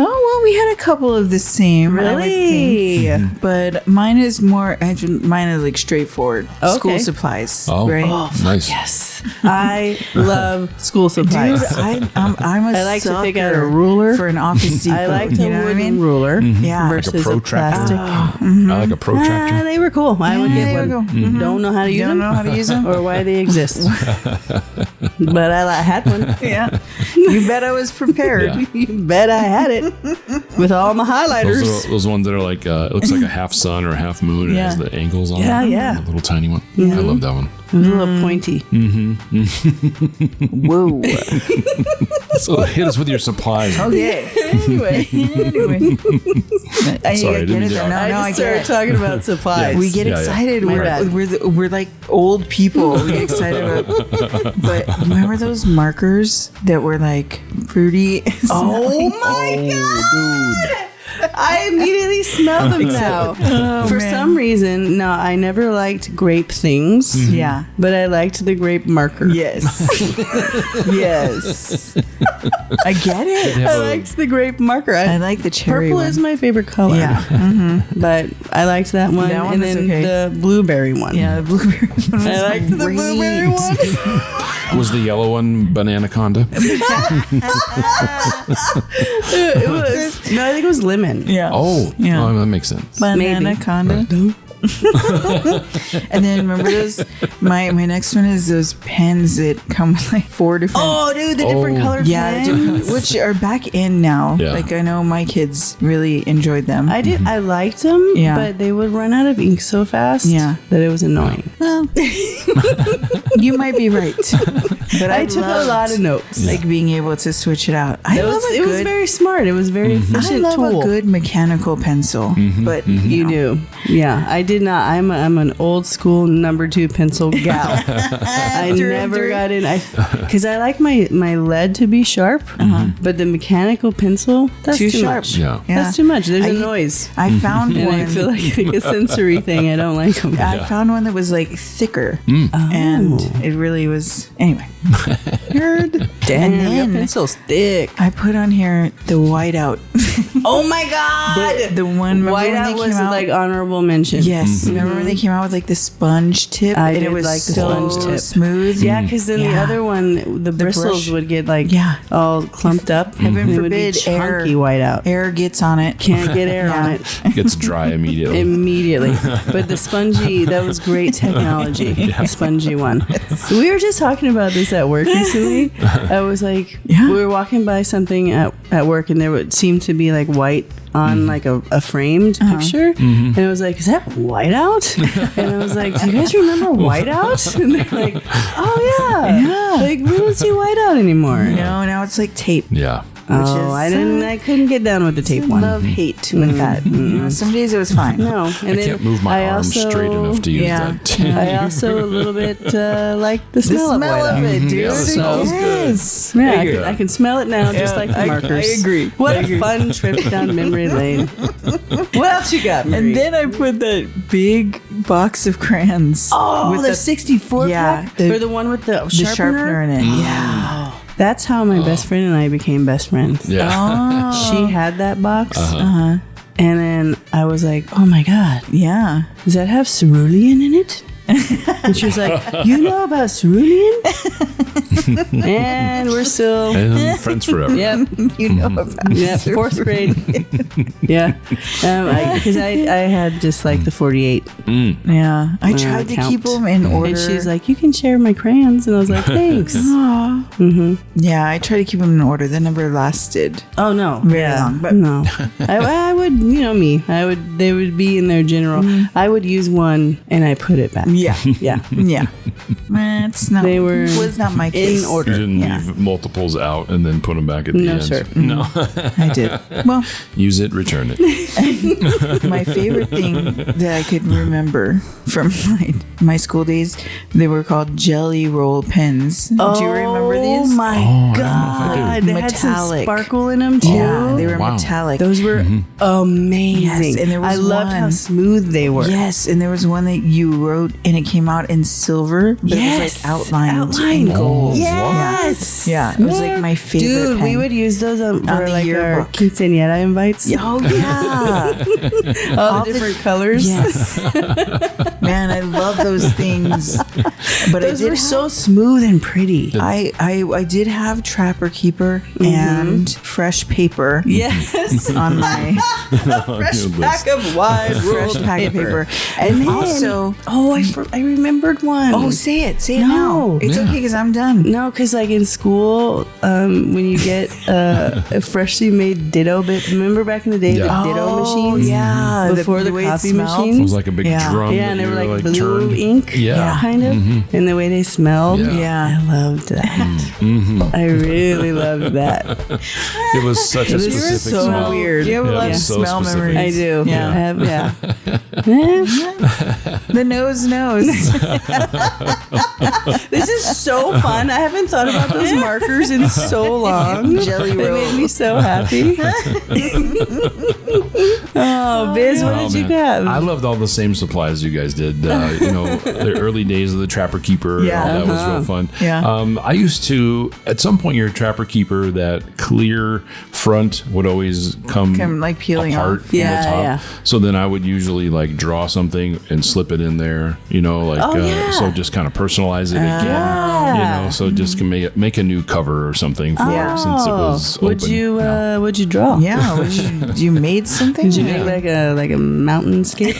B: Oh, well, we had a couple of the same.
C: Really?
B: But mine is more, mine is like straightforward.
C: Okay.
B: School supplies.
D: Oh,
B: right?
D: nice.
C: Yes. I love school supplies.
B: Dude, I
C: like to pick out a ruler
B: for an Office Depot.
C: I liked
B: you
C: a
B: know what I
C: wooden
B: mean?
C: ruler
B: Yeah.
C: versus
D: Like a protractor.
C: plastic.
D: I like a protractor.
C: They were cool. I would get
B: there
C: one.
B: we go.
C: Don't know how to use
B: Don't
C: them.
B: know how to use them?
C: Or why they exist. But I had one.
B: Yeah. You bet I was prepared.
D: Yeah.
C: You bet I had it. With all my highlighters.
D: Those ones that are like, it looks like a half sun or a half moon. It has the angles on it.
C: Yeah.
D: The little tiny one. I love that one.
C: It was a little pointy.
B: Whoa.
D: So hit us with your supplies.
B: Okay. Anyway.
D: Sorry, I didn't mean to-
B: No,
C: I
B: I
C: just
B: get
C: started
B: it.
C: talking about supplies.
B: We get
D: Yeah, yeah.
B: excited.
C: My bad.
B: We're like old people. We get excited about. But remember those markers that were like fruity?
C: Oh my god! I immediately smell them now. For some reason, no, I never liked grape things.
B: Yeah.
C: But I liked the grape marker.
B: Yes. Yes. I get it.
C: I liked the grape marker.
B: I like the cherry
C: Purple
B: one.
C: is my favorite color.
B: Yeah.
C: But I liked that one.
B: That one
C: and
B: was
C: then
B: okay.
C: the blueberry one.
B: Yeah, the blueberry one.
C: I liked the blueberry one.
D: Was the yellow one Bananaconda?
C: It was, no, I think it was lemon.
B: Yeah.
D: Oh,
B: Yeah.
D: oh, that makes sense.
B: Bananaconda. And then remember those? My next one is those pens that come with like 4 different.
C: Oh, dude, the different colored
B: Yeah,
C: pens.
B: which are back in now.
D: Yeah.
B: Like I know my kids really enjoyed them.
C: I did. I liked them,
B: Yeah.
C: but they would run out of ink so fast
B: Yeah.
C: that it was annoying.
B: Well, you might be right, but
C: I took a lot of notes.
B: like being able to switch it out.
C: It was very smart. It was very
B: I
C: efficient
B: love
C: tool.
B: a good mechanical pencil, but
C: You do. Yeah, I did not. I'm an old school number 2 pencil gal. I
B: Through and
C: never
B: through.
C: got in. Because I like my lead to be sharp, but the mechanical pencil, that's
B: Too
C: too
B: sharp.
C: much.
D: Yeah.
C: That's too much. There's a
B: I-
C: noise.
B: I found
C: And
B: one.
C: I feel like a sensory thing. I don't like them.
B: I found one that was like thicker, and it really was. Anyway, nerd.
C: Damn,
B: And
C: your
B: then
C: pencil's thick.
B: I put on here the Wite-Out.
C: Oh my god!
B: the one remember when
C: Whiteout
B: they
C: was
B: came out?
C: like honorable mention.
B: Yes, remember when they came out with like the sponge tip,
C: I
B: and it
C: did
B: was
C: like the
B: so
C: sponge tip.
B: smooth.
C: Yeah, because then the
B: Yeah.
C: other one, the bristles
B: brush.
C: would get like
B: Yeah.
C: all clumped up.
B: Heaven
C: and it would be
B: forbid air-
C: chunky whiteout.
B: Air gets on it.
C: Can't get air on
B: Yeah.
C: it
D: Gets dry immediately.
C: immediately. But the spongy, that was great technology. The spongy one. We were just talking about this at work recently. I was like, we were walking by something at work, and there would seem to be like white on like a framed picture, and I was like, is that Wite-Out? And I was like, do you guys remember Wite-Out? And they're like, oh yeah, like we don't see Wite-Out anymore.
B: No, now it's like tape.
D: Yeah.
C: Oh, I couldn't get down with the tape one.
B: Love hate with that. You know, some days it was fine.
C: No, and
D: I can't move my arm straight enough to use
B: yeah.
D: that.
C: I also a little bit like the smell,
B: The smell of it, dude.
D: Yeah, the smell is good.
B: Yes.
C: Yeah, I can smell it now, just like the markers.
B: I agree.
C: What a fun trip down memory lane. What else you got, Marie?
B: And then I put that big box of crayons.
C: Oh,
B: with
C: the 64
B: yeah,
C: pack? Or the one with the sharpener
B: in it. Yeah.
C: That's how my best friend and I became best friends.
D: Yeah.
B: Oh.
C: She had that box. And then I was like, oh my God.
B: Yeah.
C: Does that have cerulean in it? And she was like, you know about cerulean? And we're still
D: friends forever.
C: Yep.
B: You know about
C: Yep. Fourth grade. Yeah. Because I had just like the 48.
B: Yeah. I tried to keep them in order.
C: And she's like, you can share my crayons. And I was like, thanks.
B: Yeah, I tried to keep them in order. They never lasted.
C: Oh, no.
B: Very long. But
C: No. I would, you know me. They would be in their general. I would use one and I put it back.
B: yeah.
C: Yeah.
B: Yeah. It's not, was not my case.
C: In order.
D: You didn't leave multiples out and then put them back at the
C: No,
D: end.
C: sir.
D: No.
B: I did. Well,
D: Use it, return it.
B: my favorite thing that I could remember from my school days, they were called jelly roll pens. Do you remember these?
C: Oh my
D: I
C: God. They had some
B: Metallic.
C: sparkle in them too.
B: Yeah, they were
D: wow.
B: metallic.
C: Those were amazing.
B: Yes, and there was
C: I loved how
B: one-
C: smooth they were.
B: Yes, and there was one that you wrote, and it came out in silver, but it was like outlined in gold.
C: Yes.
B: Yeah, it was like my favorite
C: Dude,
B: pen.
C: we would use those for
B: the
C: like our
B: yearbook.
C: quinceañera invites.
B: Oh yeah,
C: All the different colors.
B: yes. Man, I love those things. But
C: Those
B: I did
C: were so smooth and pretty.
B: I did have Trapper Keeper and Fresh Paper.
C: Yes.
B: On my
C: Fresh pack of wide
B: fresh pack of paper, and also
C: I remembered one.
B: oh, say it
C: No.
B: now. It's okay because I'm done.
C: No, because like in school, when you get a freshly made Ditto bit, remember back in the day, the Ditto machines?
B: Yeah,
C: Before the
B: way it
C: copy
B: smelled.
C: machines?
D: It was like a big drum.
C: Yeah,
D: that
C: and they
D: you
C: were like blue
D: turned.
C: ink,
D: Yeah.
C: kind of, and the way they smelled.
D: Yeah.
B: Yeah.
C: I loved that. I really loved that.
D: It was such a
B: This
D: specific
B: is so
D: smell.
B: weird. You have a
D: Yeah,
B: lot of
D: it's so
B: smell
D: specific.
B: memories.
C: I do.
B: Yeah.
C: I have, yeah.
B: The nose knows.
C: This is so fun. I haven't thought about those markers in so long.
B: Jelly
C: They
B: roll.
C: made me so happy. Oh, Biz, what did you have?
D: I loved all the same supplies you guys did. The early days of the Trapper Keeper.
B: Yeah.
D: That was real fun.
B: Yeah.
D: I used to, at some point, your Trapper Keeper, that clear front would always come
B: Like peeling
D: apart
B: off.
D: from
C: Yeah,
D: the top.
C: yeah.
D: So then I would usually like draw something and slip it in there, so just kind of personalize it again. So just can make a new cover or something for it since it was open.
C: What'd you draw?
B: Yeah, you made something?
C: Did you make like a mountainscape?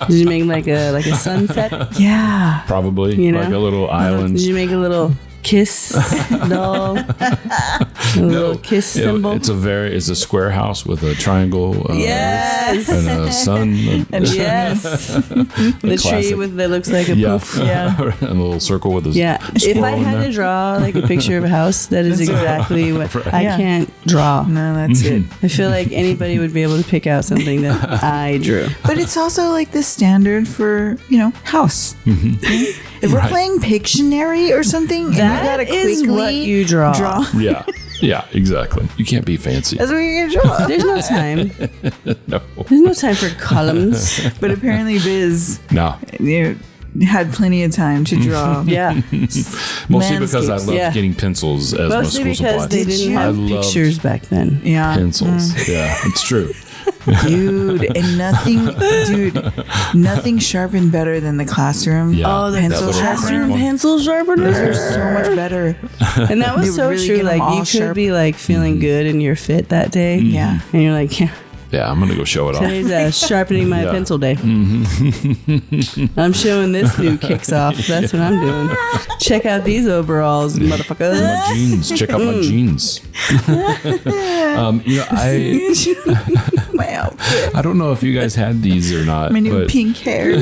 C: Did you make like a sunset?
B: Yeah.
D: Probably like a little island.
C: Did you make a little kiss doll? A little kiss symbol?
D: It's a square house with a triangle.
C: Yes.
D: And a sun.
C: Yes. The tree that looks like a poof.
B: Yeah.
D: And a little circle with a
C: Yeah. If I
D: squirrel in
C: had
D: there.
C: to draw like a picture of a house, that is exactly what I
B: Yeah.
C: can't draw.
B: No, that's it.
C: I feel like anybody would be able to pick out something that I drew.
B: But it's also like the standard for, house. If we're playing Pictionary or something, and you gotta
C: is
B: quickly
C: what you draw.
D: Yeah. Yeah, exactly. You can't be fancy.
B: That's what you're gonna draw.
C: There's no time.
D: No.
C: There's no time for columns.
B: But apparently Biz
D: No.
B: had plenty of time to draw.
C: Yeah.
D: Mostly because I
B: Landscapes.
D: loved getting pencils as my
C: Mostly
D: school
C: because
D: supplies.
C: they didn't
D: I
C: have
D: loved
C: pictures back then.
B: Yeah.
D: pencils. Yeah, it's true.
B: Dude, and nothing sharpened better than the classroom.
D: Yeah.
C: Oh, the
B: Pencil
D: That little
C: classroom
D: one.
C: pencil sharpeners
B: They're
C: are
B: so much better.
C: And that was
B: They
C: so
B: really
C: true.
B: get 'em
C: Like
B: all
C: you could
B: sharp.
C: be like feeling good in your fit that day.
B: Yeah.
C: And you're like, yeah,
D: Yeah, I'm gonna go show it off.
C: today's sharpening my
D: Yeah.
C: pencil day. I'm showing this new kicks off. That's what I'm doing. Check out these overalls, motherfuckers.
D: My jeans. Check out my jeans.
B: My outfit.
D: I don't know if you guys had these or not.
B: My new
D: but
B: pink hair.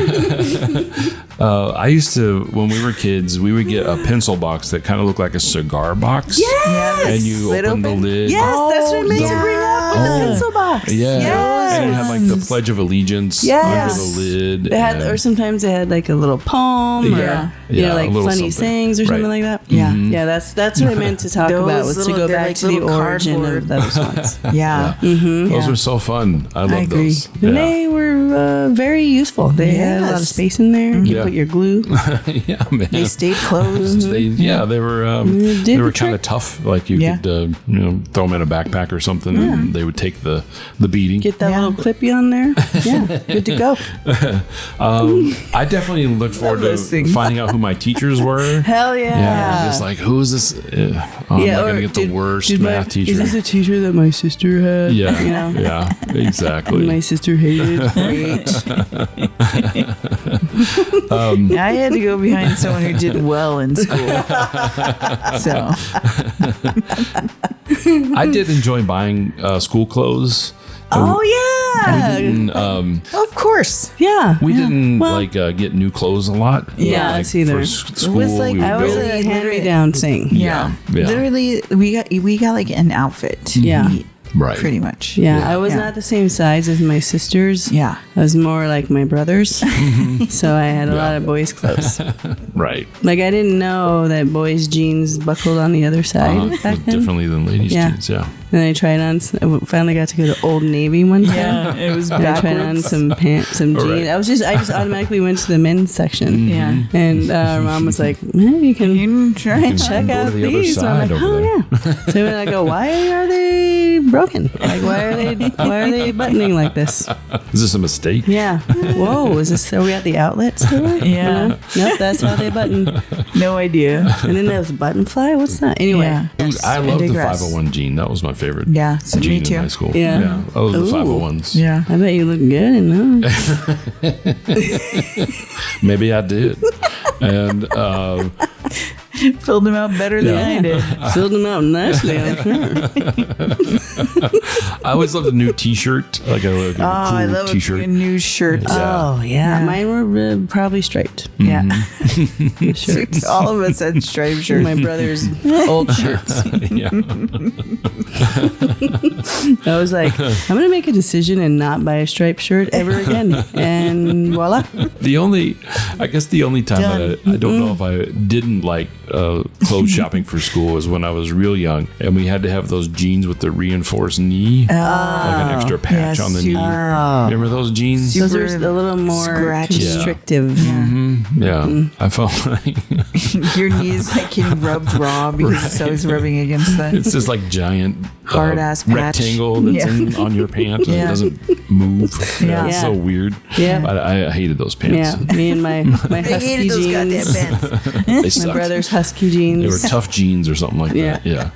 D: I used to, when we were kids, we would get a pencil box that kind of looked like a cigar box.
B: Yes.
D: And you
B: Lid
D: open the
B: open?
D: lid.
C: Yes, that's what I meant to bring up with the pencil box.
D: Yeah.
B: Yes.
D: And it had like the Pledge of Allegiance
C: Yes.
D: under the lid.
C: They had, or sometimes they had like a little poem,
D: Yeah.
C: or
D: Yeah,
C: like
D: a little
C: funny
D: something.
C: sayings or something
D: Right.
C: like that.
B: Yeah.
C: Yeah, that's what I meant to talk
B: Those
C: about, was to
B: little-
C: go
B: they're
C: back
B: like
C: to the
B: little
C: origin
B: cardboard.
C: of those ones.
B: Yeah.
D: Those were so fun. fun. I love those.
C: And they were very useful. They had a lot of space in there. You could put your glue.
D: Yeah, man.
B: They stayed closed.
D: They were kind of tough. Like you could throw them in a backpack or something, and they would take the beating.
C: Get that little clippy on there. Yeah, good to go.
D: I definitely look forward to finding out who my teachers were.
B: Hell yeah.
D: Yeah, just like, who is this? I'm not going to get the worst math teacher.
C: Is this a teacher that my sister had?
D: Yeah, yeah, exactly.
C: My sister hated.
B: I had to go behind someone who did well in school. So
D: I did enjoy buying school clothes.
C: Oh yeah,
B: of course,
D: we didn't get new clothes a lot.
C: Yeah,
D: like,
C: either.
D: for school.
B: It was like
C: I was a hand-me-down thing.
D: Yeah.
B: Literally, we got like an outfit.
D: Right.
B: Pretty much.
C: Yeah, I was not the same size as my sisters.
B: Yeah.
C: I was more like my brothers. So I had a lot of boys' clothes.
D: Right.
C: Like I didn't know that boys' jeans buckled on the other side back then.
D: Differently than ladies' jeans,
C: Then I tried on. I finally got to go to Old Navy one time.
B: Yeah, it was
C: backwards. I tried on some pants, some jeans.
D: Right.
C: I just automatically went to the men's section.
B: Yeah.
C: And our mom was like, you can try and check out these. I'm like, So when I go, why are they broken? Like, why are they buttoning like this?
D: Is this a mistake?
C: Yeah. Whoa, are we at the outlet store?
B: Yeah.
C: Nope, that's how they button.
B: No idea.
C: And then there was button fly. What's that? Anyway.
B: Yeah.
D: Dude, I love the 501 jean. That was my favorite.
B: Yeah, so me
D: jean
B: too.
D: in high school.
C: Yeah.
D: I love the 501s.
B: Yeah.
C: I bet you look good in those.
D: Maybe I did. And
B: filled them out better than I did.
C: Filled them out nicely, I'm sure.
D: I always loved a new T-shirt, like a cool
B: I love
D: T-shirt.
B: a new shirt.
C: Oh, yeah. Mine were probably striped.
B: Yeah.
C: Shirts.
B: All of us had striped shirts.
C: My brother's old shirts.
D: Yeah.
C: I was like, I'm going to make a decision and not buy a striped shirt ever again. And voila.
D: The only time that I don't know if I didn't like clothes shopping for school was when I was real young, and we had to have those jeans with the reinforced knee, like an extra patch on the knee. Remember those jeans?
C: Those are a little more constrictive.
D: Yeah. I felt like
B: your knees like getting rubbed raw because it's always rubbing against that.
D: it's this like giant
B: hard ass
D: rectangle that's on your pants and it doesn't move.
B: Yeah.
D: It's so weird.
C: Yeah.
D: I hated those pants.
C: Yeah, me and my husky jeans.
B: Goddamn pants.
D: They
C: My
D: sucked.
C: brother's husky jeans.
D: They were tough jeans or something like that. Yeah.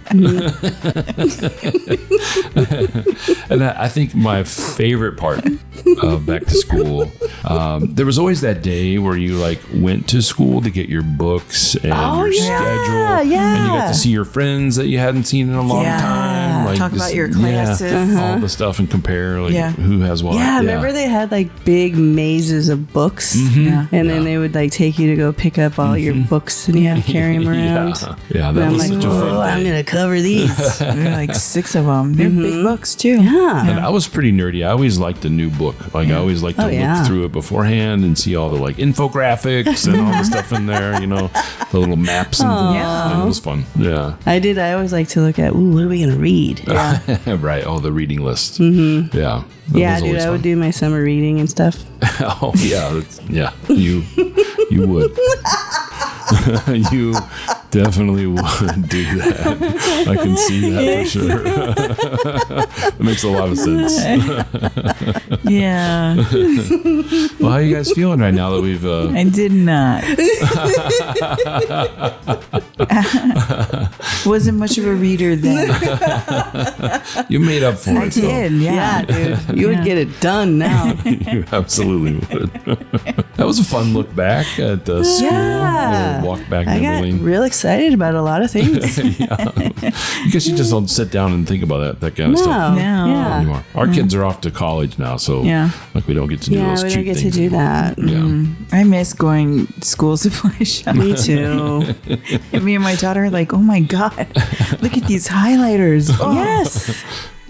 D: And I think my favorite part of back to school, there was always that day where you like went to school to get your books and your schedule. And you got to see your friends that you hadn't seen in a long time. Like
B: talk about your classes.
D: All the stuff and compare like who has what.
C: Yeah, remember they had like big mazes of books, and then they would like take you to go pick up all your books and you had to carry them around.
D: Yeah, that
C: and
D: was
C: I'm like,
D: such a fun day.
C: I'm gonna cover these.
B: There were like 6 of them. They're big books too.
C: Yeah.
D: And I was pretty nerdy. I always liked a new book. Like I always liked to look through it beforehand and see all the like infographics and all the stuff in there. You know, the little maps and things. And it was fun. Yeah,
C: I did. I always like to look at, what are we gonna read?
B: Yeah.
D: right. Oh, the reading list. Mm-hmm. Yeah.
C: Yeah, dude. I would do my summer reading and stuff.
D: Oh yeah, You would. You definitely would do that. I can see that for sure. It makes a lot of sense.
B: Yeah.
D: Well, how are you guys feeling right now that we've...
B: I did not. Wasn't much of a reader then.
D: You made up for
B: I
D: it.
B: did,
C: Yeah, dude. You would get it done now.
D: You absolutely would. That was a fun look back at the school.
C: Yeah.
D: Walk back
C: I got
D: Nimberlane.
C: real excited about a lot of things.
D: I guess you just don't sit down and think about that kind of stuff
B: No.
C: Yeah.
D: anymore. Our kids are off to college now, so like we don't get to do those
C: we
D: cute
C: don't get to
D: things
C: do
D: anymore.
C: that.
D: Yeah.
B: I miss going school supply shopping.
C: Me too.
B: Me and my daughter are like, oh my God, look at these highlighters. Oh,
C: Yes.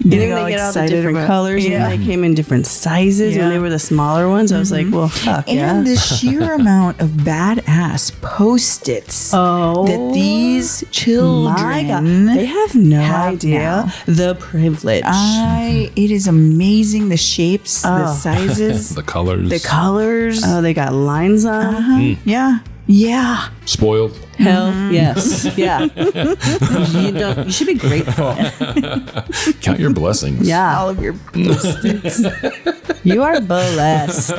C: They get all the different colors, and they came in different sizes. When they were the smaller ones, I was like, well, fuck,
B: And the sheer amount of badass Post-its that these children
C: they have no idea
B: now.
C: the privilege.
B: It is amazing. The shapes, the sizes,
D: the colors.
C: Oh, they got lines on.
B: Yeah.
D: Spoiled.
C: Hell yes. Yeah. You should be grateful.
D: Count your blessings.
C: Yeah.
B: All of your Post-its.
C: You are blessed.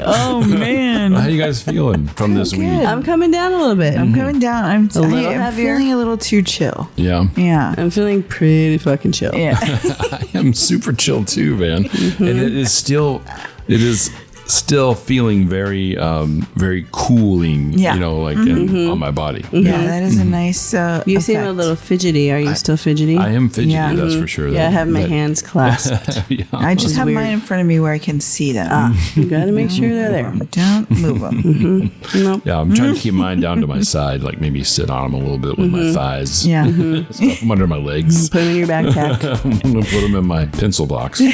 B: Oh man.
D: How you guys feeling from this week?
C: I'm coming down a little bit.
B: I'm coming down. I'm
C: little heavier.
B: feeling a little too chill.
D: Yeah.
B: Yeah.
C: I'm feeling pretty fucking chill.
B: Yeah.
D: I am super chill too, man. And it is still feeling very very cooling, on my body.
B: Yeah, that is a nice
C: You seem a little fidgety. Are you still fidgety?
D: I am fidgety, that's for sure.
C: I have my hands clasped.
B: I just have mine in front of me where I can see them.
C: You got to make sure they're there.
B: Don't move them.
C: Nope.
D: Yeah, I'm trying to keep mine down to my side, like maybe sit on them a little bit with my thighs.
B: Yeah.
D: Stuff them under my legs.
C: Put them in your backpack.
D: I'm going to put them in my pencil box.
B: We're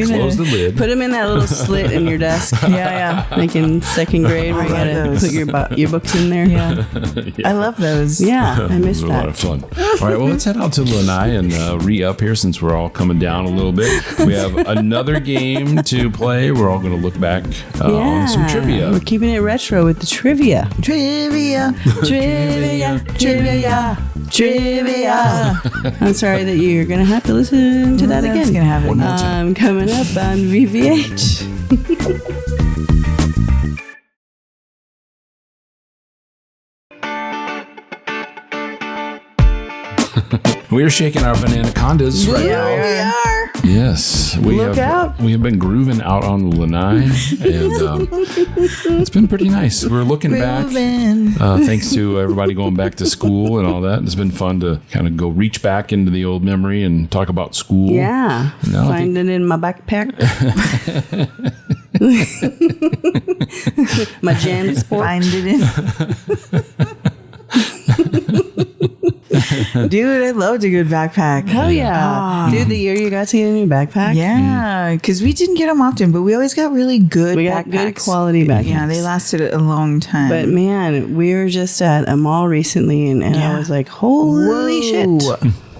B: gonna
D: Close the lid.
C: Put them in that little slit in your desk.
B: Yeah.
C: Like in second grade where you got to put your books in there.
B: Yeah. I love those.
C: Yeah, I miss
D: It was a lot of
C: that.
D: fun. All right, well, let's head out to Lanai and re-up here since we're all coming down a little bit. We have another game to play. We're all going to look back on some trivia.
C: We're keeping it retro with the trivia.
B: Trivia.
C: I'm sorry that you're going to have to listen to that
B: That's
C: again.
B: gonna happen.
C: Coming up on VVH.
D: We're shaking our Bananacondas right now.
B: We are.
D: Yes, we
C: Look out.
D: We have been grooving out on Lanai, and it's been pretty nice. We're looking back, thanks to everybody going back to school and all that. It's been fun to kind of reach back into the old memory and talk about school.
C: Yeah.
D: No,
C: Find it in my backpack. My Jan Sport.
B: Find it in. Dude, I loved a good backpack.
C: Hell yeah. Dude, the year you got to get a new backpack?
B: Yeah, because we didn't get them often, but we always got really good
C: We got
B: backpacks.
C: good quality backpacks.
B: Yeah, they lasted a long time.
C: But man, we were just at a mall recently and I was like, holy shit.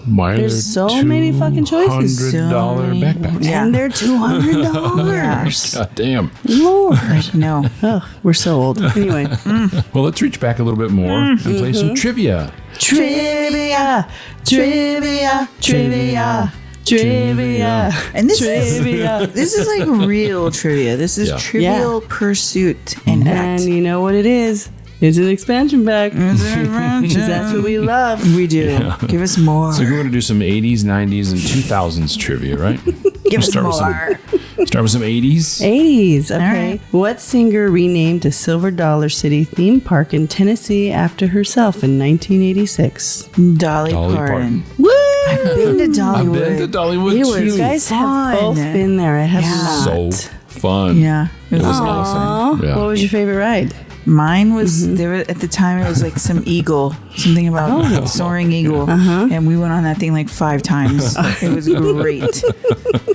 D: Why are
C: There's
D: there
C: so many fucking choices.
D: $200 backpacks?
B: Yeah.
C: And they're $200.
D: God damn.
C: Lord.
B: No.
C: Oh, we're so old. Anyway.
D: Well, let's reach back a little bit more and play some trivia.
C: Trivia. Trivia. Trivia. Trivia.
B: And this is like real trivia. This is Trivial Pursuit and
C: And you know what it is? It's an expansion pack. That's what we love.
B: We do.
D: Yeah.
B: Give us more.
D: So we're going to do some 80s, 90s, and 2000s trivia, right?
B: Give us more.
D: Start with some 80s.
C: 80s. Okay.
B: right.
C: What singer renamed the Silver Dollar City theme park in Tennessee after herself in 1986?
B: Dolly
D: Dolly
B: Parton.
C: Woo!
B: I've been to
D: I've
B: Dollywood.
D: been to Dollywood
C: You
D: too.
C: guys have
B: fun.
C: both been there. I have not.
D: So fun.
B: Yeah.
D: It was awesome.
C: Aw,
D: Yeah.
C: What was your favorite ride?
B: Mine was there were, at the time it was like some eagle, something about soaring eagle, and we went on that thing like 5 times. It was great.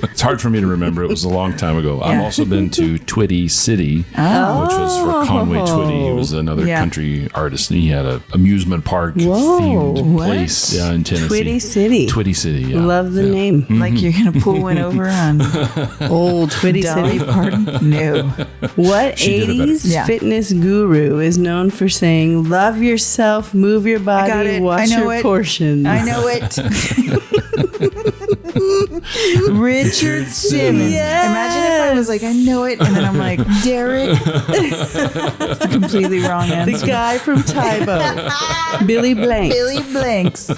D: It's hard for me to remember. It was a long time ago. I've
B: Yeah.
D: also been to Twitty City, which was for Conway Twitty. He was another country artist, and he had an amusement park themed place in Tennessee.
C: Twitty City.
D: Twitty City, yeah.
C: Love the name.
B: Like you're gonna pull one over on
C: Old Twitty
B: Dolly
C: City.
B: Parton? No.
C: What
D: She did it better.
C: 80s
B: Yeah.
C: fitness guru is known for saying, love yourself, move your
B: got
C: body,
B: it.
C: watch
B: I know
C: your
B: it.
C: portions?
B: I know it. Richard Simmons.
C: Yes.
B: Imagine if I was like, I know it, and then I'm like, Derek. It's a completely wrong
C: The
B: answer.
C: guy from Tybo. Billy Blank.
B: Billy Blanks.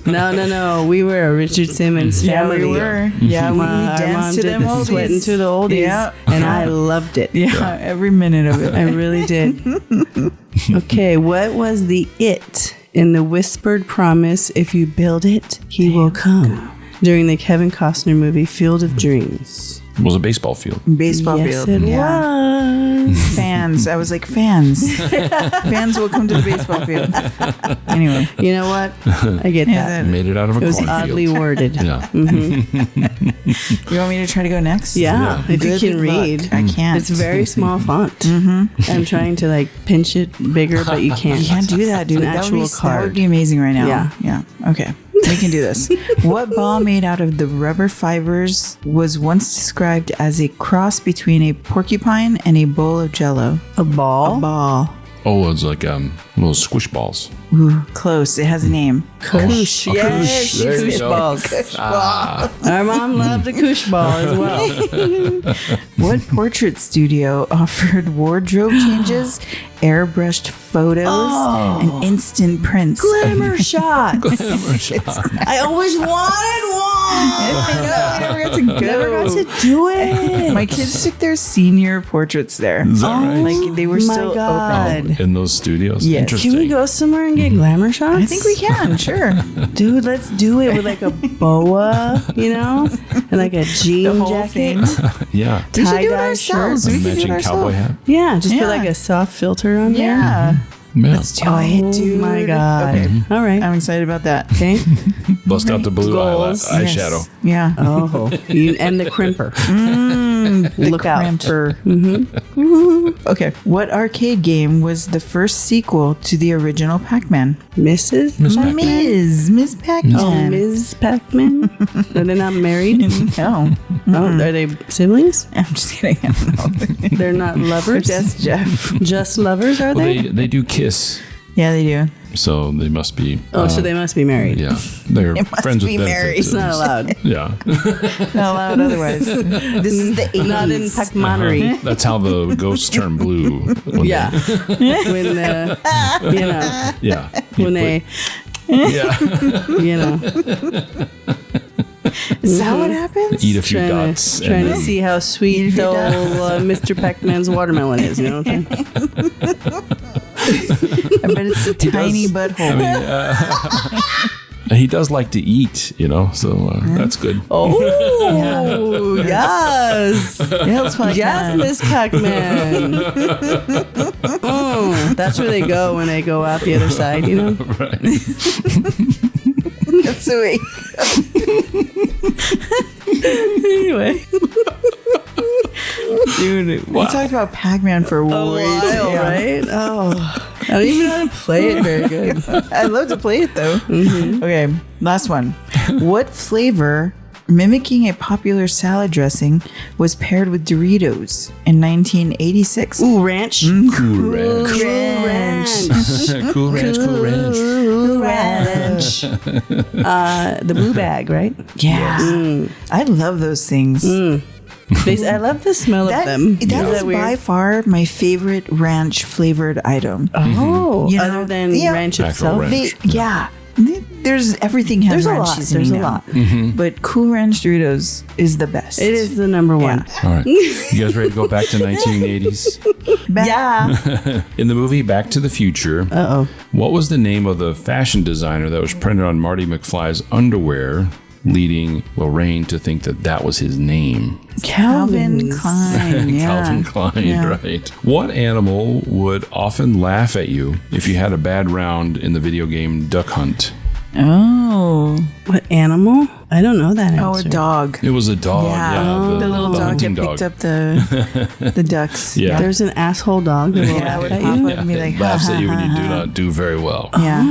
C: No. We were a Richard Simmons family.
B: Yeah, we were. Yeah, we
C: Our mom
B: danced to
C: did
B: them
C: the
B: oldies.
C: sweating to the oldies.
B: Yeah.
C: And I loved it.
B: Yeah, every minute of it.
C: I really did. Okay, what was the it in the whispered promise, if you build it, he will come, during the Kevin Costner movie Field of Dreams?
D: was a baseball field.
B: Baseball
C: yes,
B: field.
C: it was.
B: Fans. I was like, fans. Fans will come to the baseball field. Anyway.
C: You know what? I get that.
D: Made it out of a
C: It was
D: cornfield.
C: oddly worded.
D: Yeah.
B: You want me to try to go next?
C: Yeah, if you can read.
B: I can't.
C: It's very small font. I'm trying to like pinch it bigger, but you can't.
B: You can't do that, dude.
C: An
B: That would,
C: actual
B: that
C: card.
B: would be amazing right now.
C: Yeah.
B: Yeah. Okay. We can do this. What ball made out of the rubber fibers was once described as a cross between a porcupine and a bowl of jello?
C: A ball?
B: Ball.
D: Oh, it's like little squish balls.
B: Ooh, close. It has a name.
C: Kush.
D: Oh,
C: Yes,
D: kush. There you
C: kush
D: go.
C: balls. Our mom loved a kush ball as well.
B: What portrait studio offered wardrobe changes, airbrushed photos, and instant prints?
C: Glamour shots. I always wanted one.
B: I never got to go.
C: Never got to do it.
B: My kids took their senior portraits there.
D: Is that right?
B: Like they were
C: My
B: still
C: God.
B: open.
D: In those studios?
B: Yes.
D: Interesting.
C: Can we go somewhere and get glamour shots?
B: I think we can, sure.
C: Dude, let's do it with like a boa, you know, and like a jean
B: The whole
C: jacket.
B: thing.
D: Yeah.
B: We should do it
C: Tie-dye
B: ourselves.
C: shirt.
B: We can do it
D: Matching cowboy
B: ourselves.
D: hat.
C: Yeah, just
B: Yeah.
C: put like a soft filter on there.
B: Yeah.
D: Yeah.
B: Let's do it, dude.
C: Oh my God.
B: Okay.
C: All right.
B: I'm excited about that.
C: Okay.
D: Bust out the blue
C: Goals.
D: eyeshadow.
B: Yes. Yeah.
C: Oh, and the crimper. Look out.
B: Crimper. Okay. What arcade game was the first sequel to the original Pac-Man?
C: Mrs.
D: Miss Pac-Man.
B: Miss Pac-Man.
C: Oh, Ms. Pac-Man. Are they not married?
B: No.
C: Oh, are they siblings?
B: I'm just kidding. I don't know.
C: They're not lovers.
B: That's Jeff.
C: Just lovers, are
D: Well,
C: they?
D: they do kiss,
B: Yeah, they do.
D: so they must be.
C: Oh, so they must be married.
D: Yeah, they're
B: must
D: friends
B: be
D: with
B: married.
D: benefits.
C: It's not allowed.
D: Yeah,
B: Not allowed otherwise. This is the 80s.
C: Not in Pac-Manery.
D: that's how the ghosts turn blue. When
C: Yeah. When you know,
D: yeah.
C: when they,
D: Yeah.
C: you know,
B: Is that what happens?
D: Eat a few
C: trying
D: dots.
C: to, trying to see how sweet
B: Eat a few
C: old Mr. Pac-Man's watermelon is. You know what I'm saying?
B: I bet it's a tiny butthole.
D: he does like to eat, so that's good.
C: Oh, yes.
B: Yes,
C: Yes, Miss Pac-Man. That's where they go when they go out the other side, you know?
D: Right.
B: That's sweet.
C: Anyway.
B: Dude, we talked about Pac-Man for
C: A
B: way
C: while,
B: too long.
C: right? Oh. I don't even know how to play it very good.
B: I love to play it though. Okay, last one. What flavor, mimicking a popular salad dressing, was paired with Doritos in 1986?
C: Ooh, ranch.
D: Cool Ranch. Cool Ranch. Cool Ranch.
C: Ranch. The blue bag, right?
B: Yeah. I love those things.
C: I love the smell of them.
B: That
C: Is
B: is
C: that weird?
B: by far my favorite ranch flavored item.
C: Oh,
B: You know,
C: other than
B: yeah.
C: ranch
D: Actual
C: itself.
D: ranch.
B: Yeah. There's everything has
C: There's a
B: ranch
C: lot.
B: seasoning
C: There's a
B: now.
C: lot.
B: But Cool Ranch Doritos is the best.
C: It is the number one.
D: All right. You guys ready to go back to 1980s?
C: Yeah.
D: In the movie Back to the Future, what was the name of the fashion designer that was printed on Marty McFly's underwear, leading Lorraine to think that was his name?
B: Calvin
C: Calvin's.
B: Klein. Yeah.
D: Calvin Klein,
B: Yeah.
D: right. What animal would often laugh at you if you had a bad round in the video game Duck Hunt?
B: Oh.
C: What animal? I don't know that answer.
B: Oh, a dog.
D: It was a dog. Yeah,
B: the little dog that
D: hunting
B: picked up the ducks.
D: Yeah.
C: There's an asshole dog that will
B: Yeah,
C: laugh
B: would
C: at
B: pop
C: you.
B: up and be like,
D: It laughs at you when you do not do very well.
B: Yeah.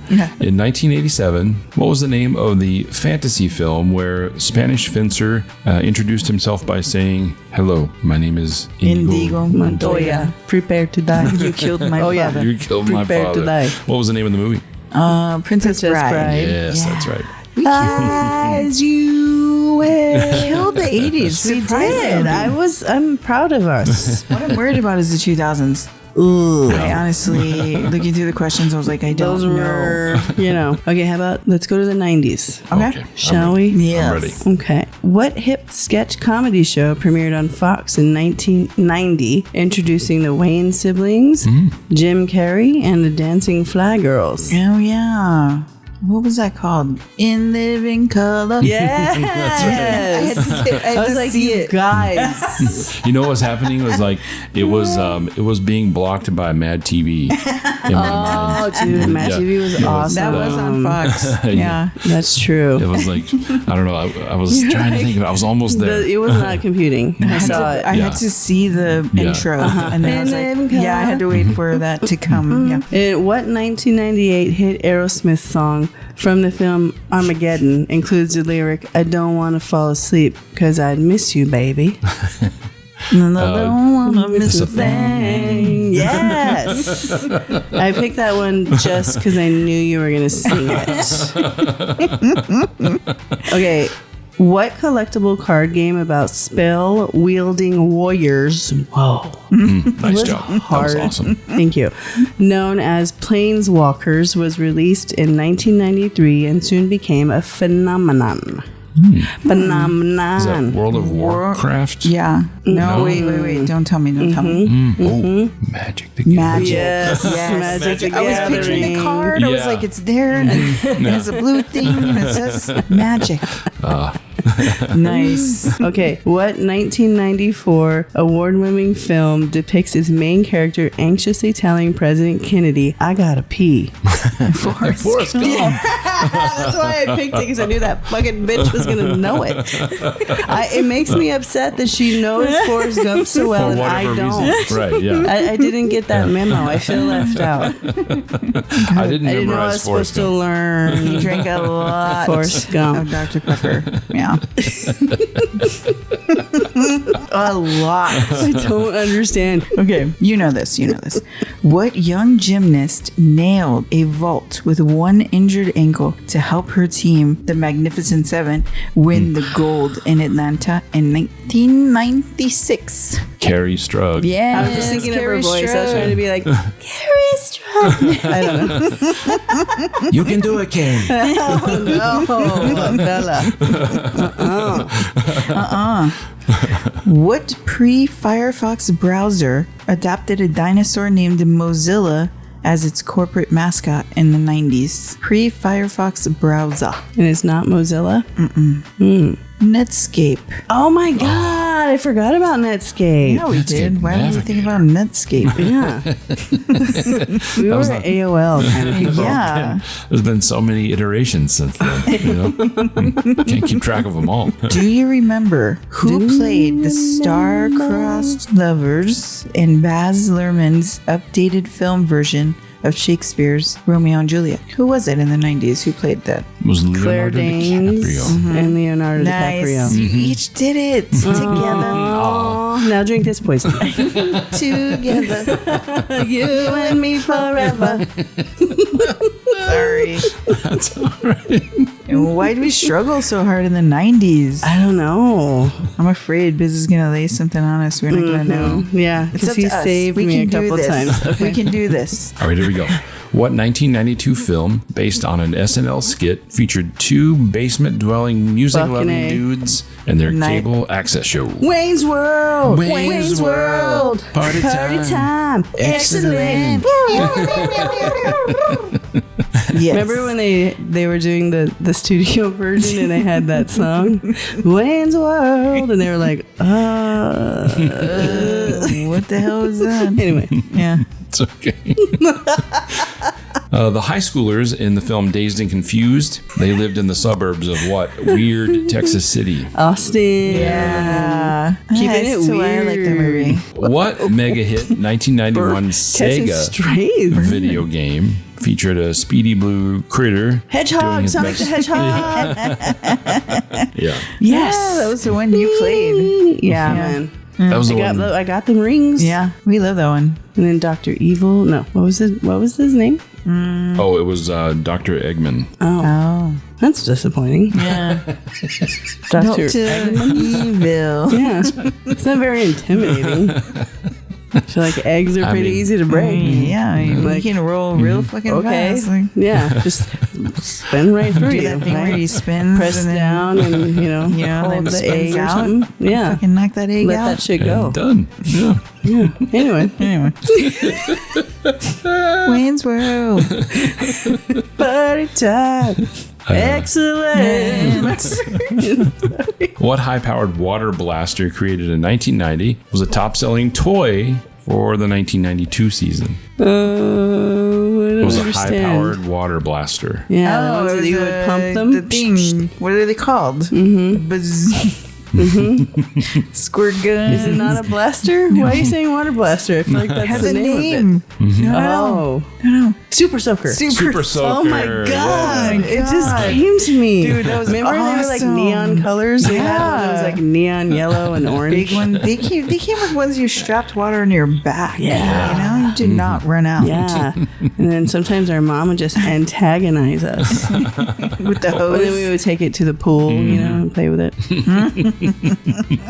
D: Yeah. In 1987, what was the name of the fantasy film where Spanish fencer introduced himself by saying, "Hello, my name is
B: Indigo
C: Montoya, prepare to die.
B: You killed my father.
D: You killed my
C: Prepare to
D: father."
C: die.
D: What was the name of the movie?
B: Princess Bride.
D: Yes, that's right.
B: As you will. Killed the 80s.
C: We did. I'm proud of us.
B: What I'm worried about is the 2000s.
C: Ooh.
B: I honestly, looking through the questions, I was like, I don't
C: Those
B: know.
C: were, Okay, how about let's go to the 90s.
B: Okay.
C: Shall we?
B: Yes.
D: I'm ready.
C: Okay. What hip sketch comedy show premiered on Fox in 1990, introducing the Wayne siblings, Jim Carrey, and the Dancing Fly Girls?
B: Oh, yeah. what was that called? In Living Color.
C: Yes.
B: I was like,
C: you guys.
D: You know what was happening? It was like it was being blocked by Mad TV in my mind.
C: Oh, dude, Mad TV was awesome.
B: that was on Fox. Yeah.
C: That's true.
D: It was like, I don't know. I was trying to think of it. I was almost there.
C: It was not computing. I saw it.
B: I had to see the intro, and then I was like, yeah, I had to wait for that to come. Yeah.
C: And what 1998 hit Aerosmith song from the film Armageddon includes the lyric, "I don't want to fall asleep because I'd miss you, baby."
B: I don't want to miss a thing.
C: Yes. I picked that one just because I knew you were going to sing it. Okay. What collectible card game about spell-wielding warriors? Whoa.
D: Nice job. That was awesome.
C: Thank you. Known as Planeswalkers was released in 1993 and soon became a phenomenon. Phenomenon.
D: Is that World of Warcraft?
B: Yeah. No, wait. Don't tell me.
D: Oh, Magic the Gathering.
B: Magic.
C: Yes.
B: Magic the
C: I was
B: Gathering. Picturing the card. I was
D: Yeah.
B: like, it's there. And it has a blue thing. And it says magic. Nice.
C: Okay. What 1994 award-winning film depicts its main character anxiously telling President Kennedy, "I gotta pee"?
B: Forrest
D: Gump.
C: That's why I picked it, because I knew that fucking bitch was gonna know it. It makes me upset that she knows Forrest Gump so well and I don't.
D: Reason. Right, yeah.
C: I didn't get that memo. I feel left out.
D: I didn't
C: I didn't know I
D: memorize
C: was
D: Forrest
C: supposed to
D: Gump.
C: learn.
B: You drank a lot
C: Forrest Gump.
B: of Dr. Pepper. Yeah. A lot.
C: I don't understand.
B: Okay, you know this. What young gymnast nailed a vault with one injured ankle to help her team, the Magnificent Seven, win the gold in Atlanta in 1996?
D: Carrie Strug.
B: Yeah,
C: I was just thinking of her voice. I was trying to be like, Carrie Strug. I don't know.
D: You can do it, Ken.
C: Oh, Bella.
B: What pre-Firefox browser adopted a dinosaur named Mozilla as its corporate mascot in the 90s? Pre-Firefox browser.
C: And it's not Mozilla?
B: Netscape.
C: Oh my God, I forgot about Netscape.
B: Yeah, we did. Why didn't we think about Netscape?
C: Yeah. We were at AOL kind of people.
B: Yeah.
D: There's been so many iterations since then. You know? Can't keep track of them all.
B: Do you remember who played the star-crossed lovers in Baz Luhrmann's updated film version of Shakespeare's Romeo and Juliet? Who was it in the 90s who played that?
D: It was
C: Claire
D: Leonardo
C: Danes
D: DiCaprio.
C: and Leonardo
B: Nice.
C: DiCaprio.
B: You each did it together.
C: Oh, now drink this poison.
B: Together.
C: You and me forever.
B: Sorry.
D: That's all right.
B: And why do we struggle so hard in the 90s?
C: I don't know.
B: I'm afraid Biz is going to lay something on us. We're not going to know.
C: Yeah,
B: It's
C: because
B: up
C: he
B: to us.
C: saved
B: We
C: me a
B: can do
C: couple
B: this.
C: times. Okay.
B: We can do this.
D: All right, here we go. What 1992 film, based on an SNL skit, featured two basement-dwelling, music-loving
C: Fucking A.
D: dudes and their cable access show?
C: Wayne's World.
D: Wayne's World. Party
C: time.
D: Excellent.
B: Yes.
C: Remember when they were doing the studio version and they had that song, Wayne's World, and they were like,
B: what the hell is that?
C: Anyway,
B: Yeah.
D: It's okay. The high schoolers in the film Dazed and Confused, they lived in the suburbs of what? Weird Texas City.
C: Austin.
B: Yeah.
C: Keeping it
B: So I like the movie.
D: What mega hit 1991
C: Catching
D: Sega
C: strays.
D: video game featured a speedy blue critter?
C: Hedgehog,
D: doing his
C: Sonic the
D: best-
C: Hedgehog.
D: Yeah.
B: Yes. That was the one you played.
C: Yeah, man.
D: That was the one.
C: I got them rings.
B: Yeah. We love that one.
C: And then Dr. Evil. No, what was his name?
D: Oh, it was Dr. Eggman.
B: Oh.
C: That's disappointing.
B: Yeah.
C: Dr.
B: Evil.
C: Yeah, it's not very intimidating. I feel like eggs are pretty easy to break.
B: Yeah. You
C: Like,
B: can roll real fucking
C: Okay.
B: fast. Like,
C: Yeah, just spin right through
B: Do
C: you.
B: that thing
C: right?
B: where you spin,
C: Press down and, hold
B: then
C: the
B: spins
C: egg or
B: out.
C: something. Yeah.
B: Fucking knock that egg
C: Let
B: out.
C: that shit go.
D: And done. Yeah.
C: Anyway.
B: Wayne's World.
C: Party time. Excellent.
D: What high-powered water blaster created in 1990 was a top-selling toy for the 1992 season?
C: I
D: It
C: don't
D: was a
C: understand.
D: high-powered water blaster.
C: Yeah, the ones
B: it
C: that
B: was
C: you would pump them.
B: The thing. What are they called? Mm-hmm. Squirt gun.
C: Is it not a blaster? Why are you saying water blaster? I feel like that's
B: Has
C: the
B: a
C: name of it.
B: No.
C: Oh. Super Soaker.
D: Super Soaker.
C: Oh my god!
B: Yeah.
C: It just came to me,
B: Dude, that was
C: Remember they were like
B: awesome.
C: neon colors. They had one that was like neon yellow and orange.
B: Big one. They came with ones you strapped water in your back.
C: Yeah.
B: You did not run out.
C: Yeah, and then sometimes our mom would just antagonize us
B: With the
C: and
B: hose.
C: then we would take it to the pool, and play with it.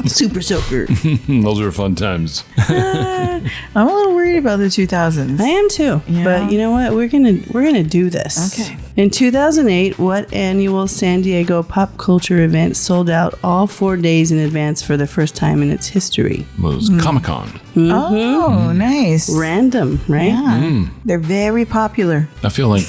C: Super Soaker.
D: Those were fun times.
B: I'm a little worried about the 2000s.
C: I am too.
B: Yeah.
C: But you know what? We're gonna do this.
B: Okay.
C: In 2008, what annual San Diego pop culture event sold out all 4 days in advance for the first time in its history?
D: Was Comic-Con.
B: Oh, nice.
C: Random, right?
B: Yeah. They're very popular.
D: I feel like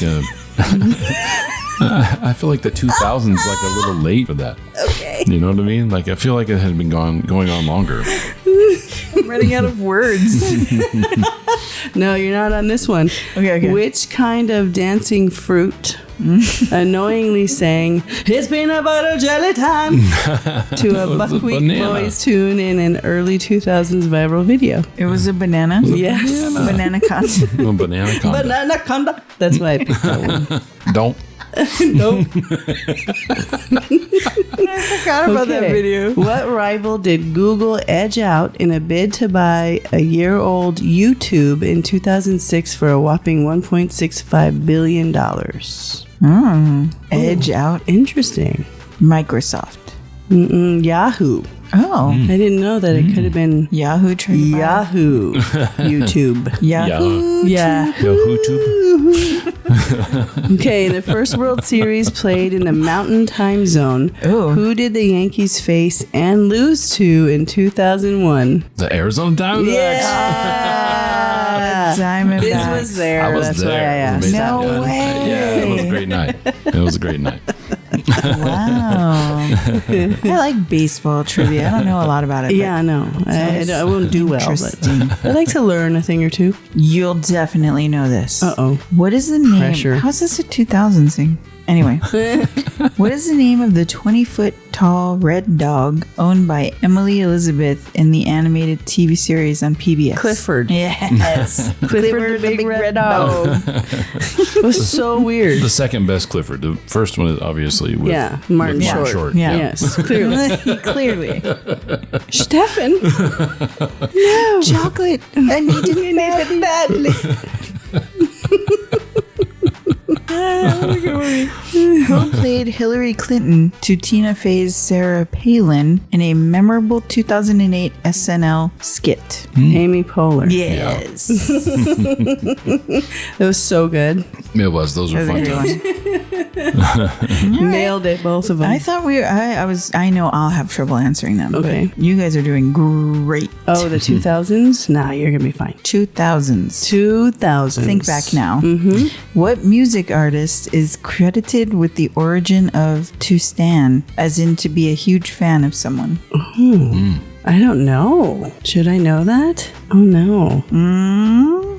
D: I feel like the 2000s like a little late for that.
C: Okay.
D: You know what I mean? Like I feel like it had been going on longer.
B: I'm running out of words.
C: No, you're not on this one.
B: Okay.
C: Which kind of dancing fruit annoyingly sang "It's peanut butter jelly time" to a Buckwheat
D: banana.
C: Boys tune in an early 2000s viral video?
B: It was a banana.
C: Yes.
B: Bananaconda.
D: Bananaconda.
C: Bananaconda. That's why I picked that one.
D: Don't.
C: Nope.
B: I forgot about that video.
C: What rival did Google edge out in a bid to buy a year-old YouTube in 2006 for a whopping $1.65 billion?
B: Edge out.
C: Interesting.
B: Microsoft.
C: Yahoo.
B: Oh.
C: I didn't know that it could have been
B: Yahoo trademark.
C: Yahoo YouTube.
B: Yahoo.
C: Yeah.
D: YouTube.
C: Okay, the first World Series played in the Mountain Time Zone.
B: Ooh.
C: Who did the Yankees face and lose to in 2001?
D: The Arizona Diamondbacks.
C: Yeah.
B: Diamondbacks.
C: This was there.
D: I was
C: That's
D: there.
C: why I asked.
D: Amazing.
B: No
D: Yeah.
B: way.
D: Yeah, it was a great night. It was a great night.
B: Wow. I like baseball trivia. I don't know a lot about it. but
C: Yeah, no, I won't do well,
B: interesting.
C: but I like to learn a thing or two.
B: You'll definitely know this.
C: Uh-oh.
B: What is the name?
C: Pressure.
B: How's this a 2000s thing? Anyway, what is the name of the 20-foot tall red dog owned by Emily Elizabeth in the animated TV series on PBS?
C: Clifford.
B: Yes.
C: Clifford the big red dog. It was so weird.
D: The second best Clifford. The first one is obviously with,
C: Yeah, Martin
D: with
C: Short.
B: Yeah.
C: Yes, clearly.
B: Clearly.
C: Stefan.
B: No. Chocolate. I need to make it badly. Who played Hillary Clinton to Tina Fey's Sarah Palin in a memorable 2008 SNL skit?
C: Amy Poehler.
B: Yes.
C: It was so good.
D: It was. Those were fun times.
C: Nailed it, both of them.
B: I thought I know I'll have trouble answering them.
C: Okay.
B: But you guys are doing great.
C: Oh, the 2000s? Nah, you're going to be fine.
B: 2000s.
C: 2000s.
B: Think back now. Mm-hmm. What music artist is credited with the origin of to stan, as in to be a huge fan of someone?
C: I don't know. Should I know that? Oh, no.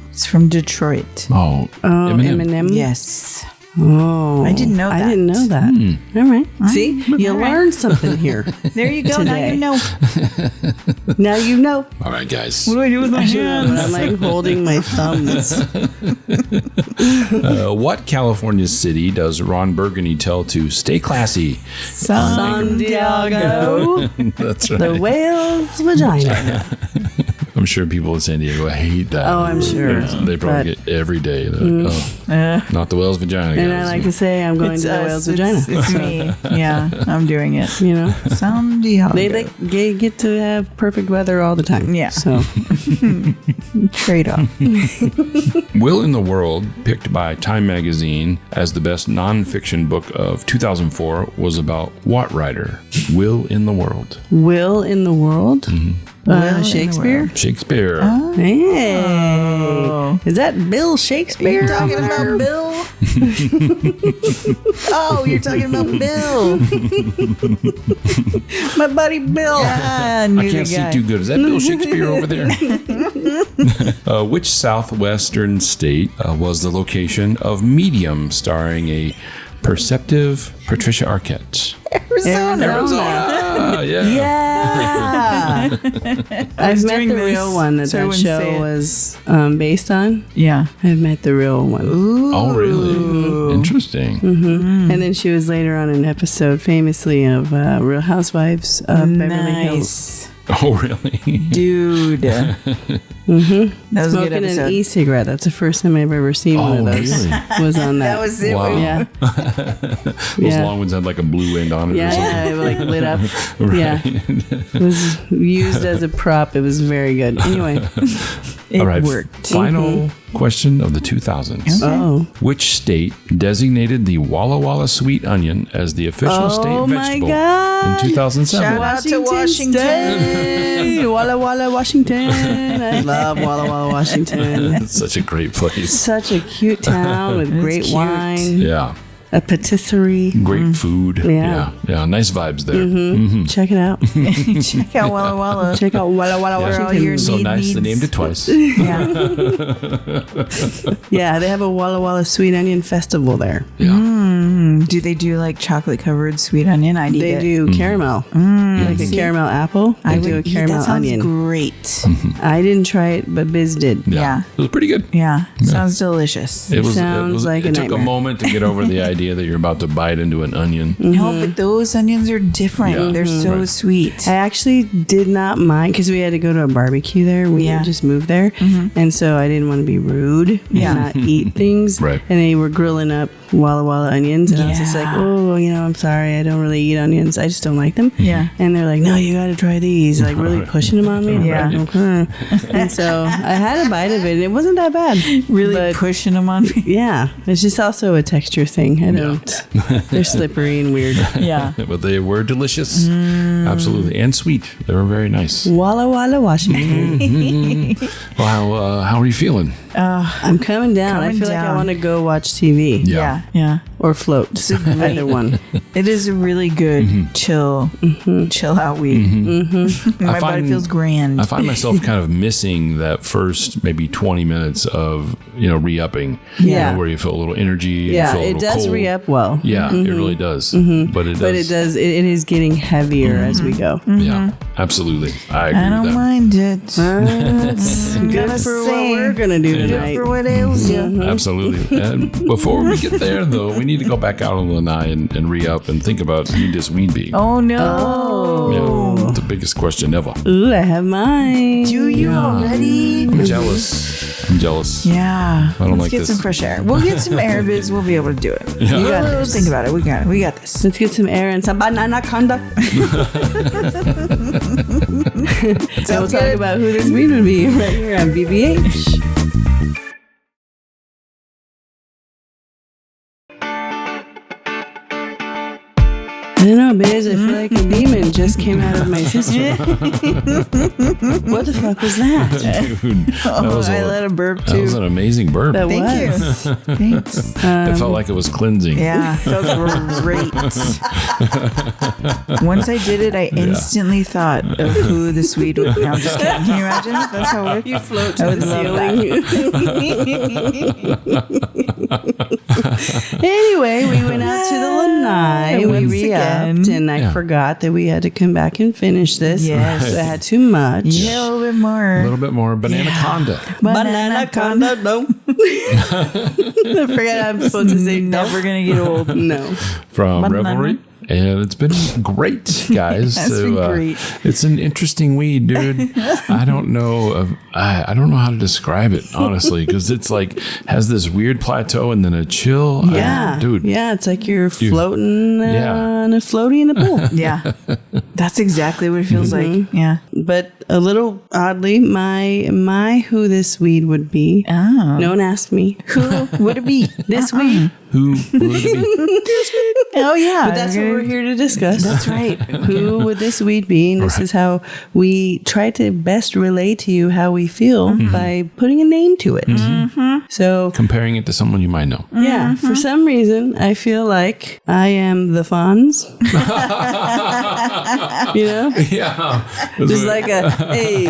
B: It's from Detroit.
D: Oh,
C: Eminem?
B: Yes.
C: Oh.
B: I didn't know that.
C: I didn't know that. All right. See? You learned something here.
B: There you go.
C: Today.
B: Now you know.
C: Now you know.
D: All right, guys.
B: What do I do with my hands?
C: I'm like holding my thumbs.
D: What California city does Ron Burgundy tell to stay classy?
C: San Diego.
D: That's right.
C: The whale's vagina.
D: I'm sure people in San Diego hate that.
C: Oh, I'm sure.
D: They probably get every day. Not the whale's vagina.
C: And
D: guys.
C: I like to say I'm going to the whale's vagina.
B: It's me. Yeah, I'm doing it.
C: You know,
B: San Diego.
C: they get to have perfect weather all the time.
B: Yeah.
C: So
B: Trade off.
D: Will in the World, picked by Time Magazine as the best nonfiction book of 2004, was about what writer? Will in the World.
C: Will in the World? Shakespeare?
D: Shakespeare.
C: Hey. Is that Bill Shakespeare?
B: You're talking about Bill? Oh, you're talking about Bill.
C: My buddy Bill.
B: Yeah,
D: I can't see too good. Is that Bill Shakespeare over there? Which southwestern state was the location of Medium, starring a perceptive Patricia Arquette?
C: Arizona.
D: Yeah.
C: I've met the real one that show was based on.
B: Yeah.
C: I've met the real one.
B: Ooh.
D: Oh, really? Interesting.
C: Mm-hmm. And then she was later on an episode famously of Real Housewives of Beverly Hills.
D: Oh, really?
B: Dude. That was a good
C: Smoking
B: episode.
C: an e-cigarette. That's the first time I've ever seen one of those.
D: Really?
C: Was on that.
B: That was it.
D: Wow.
C: Yeah.
D: Those long ones had like a blue end on it or something.
C: Yeah, it like lit up.
D: Right.
C: Yeah. It was used as a prop. It was very good. Anyway.
B: It
D: All right.
B: worked.
D: Final question of the 2000s.
C: Oh.
D: Which state designated the Walla Walla sweet onion as the official state vegetable in 2007?
B: Shout out to Washington.
C: State. Walla Walla, Washington. I love Walla Walla, Washington.
D: It's such a great place.
C: Such a cute town with great
B: cute.
C: wine,
D: Yeah.
C: a patisserie.
D: Great food.
C: Yeah.
D: Yeah. Nice vibes there.
C: Check it out.
B: Check out Walla Walla.
C: Check out Walla Walla,
D: Yeah.
C: Washington.
B: your
D: So nice. They
B: needs.
D: named it twice.
B: Yeah.
C: Yeah, they have a Walla Walla Sweet Onion Festival there.
D: Yeah.
B: Do they do like chocolate covered sweet onion? I need
C: They
B: it.
C: do caramel, like a caramel apple.
B: I
C: They do a
B: would eat.
C: caramel
B: That sounds
C: onion.
B: great.
C: I didn't try it, but Biz did.
B: Yeah.
D: It was pretty good.
B: Yeah. Sounds delicious.
D: It was.
C: Sounds like a
D: it took a
C: nightmare.
D: moment to get over the idea that you're about to bite into an onion.
B: No, but those onions are different.
D: Yeah.
B: They're so
D: Right.
B: sweet.
C: I actually did not mind because we had to go to a barbecue there. We
B: Yeah.
C: just moved there. And so I didn't want to be rude
B: Yeah.
C: and not eat things.
D: Right.
C: And they were grilling up Walla Walla onions. And I was just like,
B: Yeah.
C: oh, I'm sorry. I don't really eat onions. I just don't like them.
B: Yeah.
C: And they're like, no, you got to try these. Like really pushing them on me. I'm
B: Yeah.
C: like, okay. And so I had a bite of it. And it wasn't that bad.
B: Really
C: But
B: pushing them on me.
C: yeah. It's just also a texture thing. I don't. They're slippery and weird.
B: Yeah.
D: But they were delicious. Absolutely. And sweet. They were very nice.
C: Walla Walla, Washington.
D: Well, how are you feeling?
C: I'm coming down. I
B: Coming
C: feel like I
B: down.
C: want to go watch TV
B: Yeah. Yeah.
C: or float. Either one.
B: It is a really good chill out week. My body feels grand.
D: I find myself kind of missing that first maybe 20 minutes of, re-upping.
C: Yeah.
D: Where you feel a little energy. you
C: Yeah,
D: feel a
C: it
D: little
C: does
D: cold.
C: re-up well.
D: Yeah, it really does. But it does.
C: But it does. It is getting heavier as we go.
D: Yeah, absolutely. I agree
B: I
D: with
B: don't
D: that.
B: mind it.
C: It's good for what we're gonna do tonight.
B: For what ails you.
D: Absolutely. And before we get there, though, we need to go back out on the lanai and re-up and think about who this weed be.
B: Oh no.
D: Yeah, the biggest question ever.
C: Ooh, I have mine.
B: Do you already?
D: I'm jealous.
B: Yeah.
D: I don't
B: Let's
D: like
B: get
D: this.
B: some fresh air. We'll get some air, Biz. We'll be able to do it.
D: Yeah.
B: You got this. Think about it. We got it. We got this.
C: Let's get some air and some Bananaconda. So we'll talk about who this weed would be right here on VVH. I don't know, Biz. I feel like a demon just came out of my sister. What the fuck was that?
D: Dude, that was,
B: I let a burp
D: that was
B: too.
D: an amazing burp.
C: That
B: Thank
C: was.
B: you. Thanks.
D: It felt like it was cleansing.
B: Yeah, felt great. Once I did it, I instantly thought of who the Swede would. No, I'm just kidding. Can you imagine if that's how it? You float to the
C: ceiling. Anyway, we went out to the lanai. We
B: Once
C: re-upped,
B: again.
C: and I forgot that we had to come back and finish this.
B: Yes.
C: So I had too much.
B: Yeah, a little bit
D: A
B: more.
D: little bit more Bananaconda.
C: Bananaconda, no. I forgot I'm supposed to say no.
B: Never gonna get old.
C: No.
D: From
B: Banana.
D: Revelry. and it's been great, guys.
B: That's been great.
D: It's an interesting weed, dude. I don't know how to describe it, honestly, because it's like has this weird plateau and then a chill.
C: Yeah,
D: dude.
C: Yeah, it's like you're floating on a floaty in a pool.
B: Yeah, that's exactly what it feels like. Yeah,
C: but a little oddly, my who this weed would be.
B: Oh.
C: No one asked me
B: who would it be?
C: This weed.
D: Who would it be?
B: Oh yeah,
C: But that's what we're here to discuss.
B: That's right.
C: Who would this weed be? And this is how we try to best relay to you how we feel by putting a name to it. So
D: Comparing it to someone you might know.
C: yeah, for some reason, I feel like I am the Fonz. You know?
D: Yeah.
C: Just like a, hey,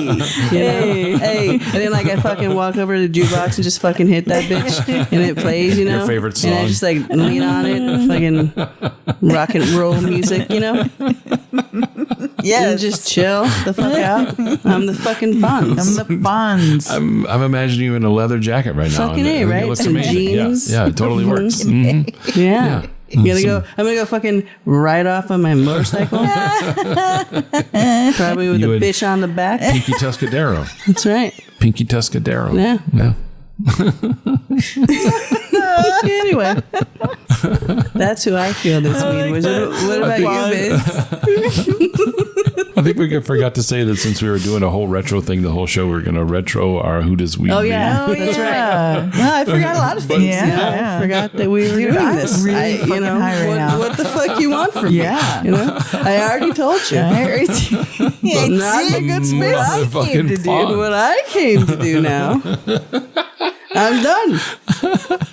C: hey. And then like I fucking walk over to the jukebox and just fucking hit that bitch and it plays, you know?
D: Your favorite song.
C: And I just like lean on it, fucking rock and roll music, you know? Yeah, and just chill the fuck out. I'm the fucking Fonz.
B: I'm the Fonz.
D: I'm imagining you in a leather jacket right now.
C: Fucking A, right?
D: It looks
C: Some
D: amazing.
C: jeans.
D: Yeah, it totally works. Mhm.
C: Yeah. I'm gonna go fucking ride off on my motorcycle. Probably with
D: You
C: a
D: would-
C: bitch on the back.
D: Pinky Tuscadero.
C: That's right.
D: Pinky Tuscadero.
C: Yeah.
D: Yeah.
C: Anyway, that's who I feel this weed was. What about you, Biz?
D: I think we forgot to say that since we were doing a whole retro thing, the whole show, we're going to retro our Who Does We
C: Oh
D: Be.
C: yeah, that's right. Well, I forgot a lot of things.
B: Yeah.
C: I forgot that we were doing
B: I'm
C: this.
B: really fucking high right now.
C: What the fuck you want from me?
B: Yeah.
C: You know, I already told you. I'm not in a good space.
D: Motherfucking Fonz.
C: What I came to do now. I'm done.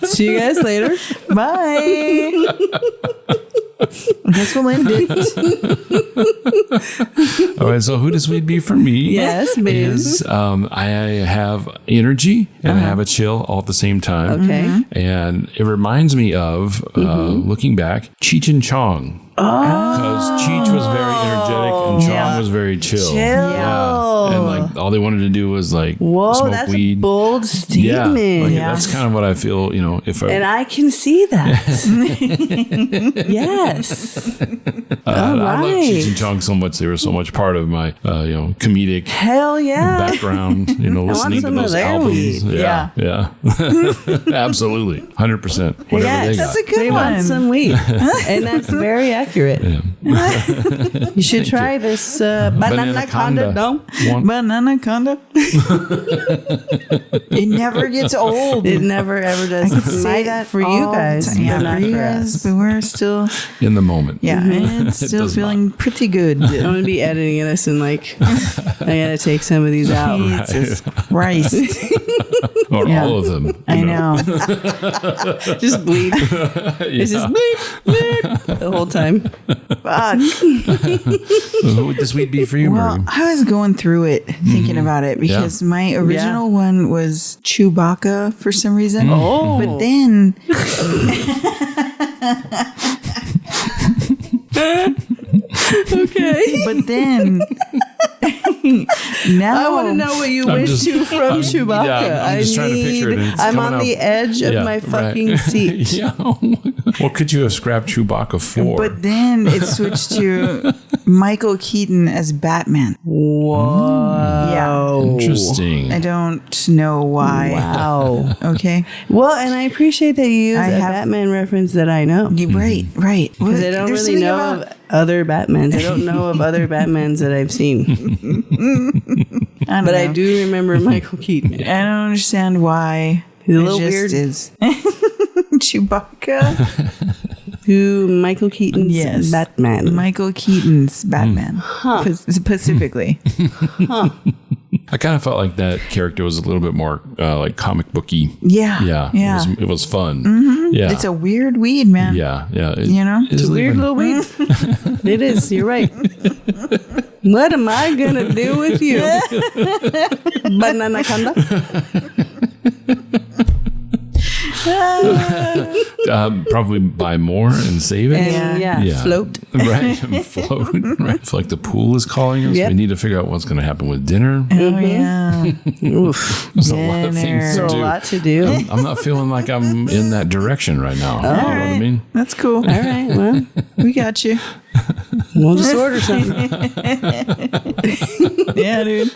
C: See you guys later.
B: Bye. I guess we'll end it.
D: All right, so Who Does We Be for me?
C: Yes, Biz.
D: Is I have energy and I have a chill all at the same time.
C: Okay.
D: And it reminds me of, looking back, Cheech and Chong. Because Cheech was very energetic and Chong was very chill. Yeah. And like all they wanted to do was like smoke
C: that's
D: weed.
C: a bold statement.
D: Yeah, like, that's kind of what I feel, if I...
C: And I can see that. Yes.
D: I love Cheech and Chong so much. They were so much part of my, comedic
C: Hell yeah.
D: background, listening to
C: some of
D: those
C: their
D: albums.
C: weed.
D: Yeah. Absolutely. 100%. Whatever
C: Yes,
D: they
B: that's
D: got.
B: a good
C: They
B: one.
C: want some weed. And that's very accurate.
D: Yeah.
C: You should try this Bananaconda. No?
B: Bananaconda. It never gets old.
C: It never ever does.
B: I could say that
C: for you
B: all
C: guys.
B: the time. Yeah,
C: but not
B: for you
C: for
B: guys,
C: us.
B: but we're still,
D: In the moment.
B: it's
D: It
B: still
D: does
B: feeling pretty good.
C: I'm going to be editing this and I got to take some of these out.
B: Jesus Christ.
D: Or
B: Yeah.
D: all of them.
B: I know.
C: Just bleep. It's just bleep, bleep the whole time.
B: Fuck.
D: Who would this weed be for you,
B: Well,
D: Marie?
B: I was going through it, thinking about it, because my original one was Chewbacca for some reason.
C: Oh.
B: But then...
C: Okay.
B: But then... now...
C: I want to know what you
D: I'm
C: wish
D: just-
C: to from Chewbacca.
D: yeah, I'm just trying to picture it, and it's
C: I'm
D: coming
C: on the
D: up.
C: edge of my fucking
D: right.
C: seat.
D: Yeah. What could you have scrapped Chewbacca for?
B: But then it switched to Michael Keaton as Batman.
C: Whoa.
B: Yeah.
D: Interesting.
B: I don't know why.
C: Wow.
B: Okay.
C: Well, and I appreciate that you use
B: I
C: a
B: have-
C: Batman reference that I know.
B: Right, right.
C: Because I don't
B: There's
C: really
B: something
C: know
B: about-
C: of other Batmans. I don't know of other Batmans that I've seen.
B: I don't
C: But
B: know.
C: I do remember Michael Keaton.
B: I don't understand why.
C: He's a
B: It
C: little
B: just
C: weird.
B: Is. Chewbacca.
C: Who Michael Keaton's
B: Yes.
C: Batman.
B: Michael Keaton's Batman. Specifically.
D: I kind of felt like that character was a little bit more like comic booky.
B: Yeah.
D: Yeah.
B: Yeah.
D: It was fun. Yeah.
B: It's a weird weed, man.
D: yeah. Yeah.
C: It's a weird little weed. It is. You're right. What am I going to do with you? Bananaconda?
D: Probably buy more and save it.
C: And float.
D: Right. Float. Right. It's like the pool is calling us.
C: Yep.
D: We need to figure out what's going to happen with dinner.
B: Oh, yeah.
C: Oof.
D: There's a lot of things to
C: There's
D: do.
C: a lot to do.
D: I'm not feeling like I'm in that direction right now. You know what I mean?
B: That's cool.
C: All right. Well,
B: We got you.
C: we'll just order something.
B: Yeah, dude.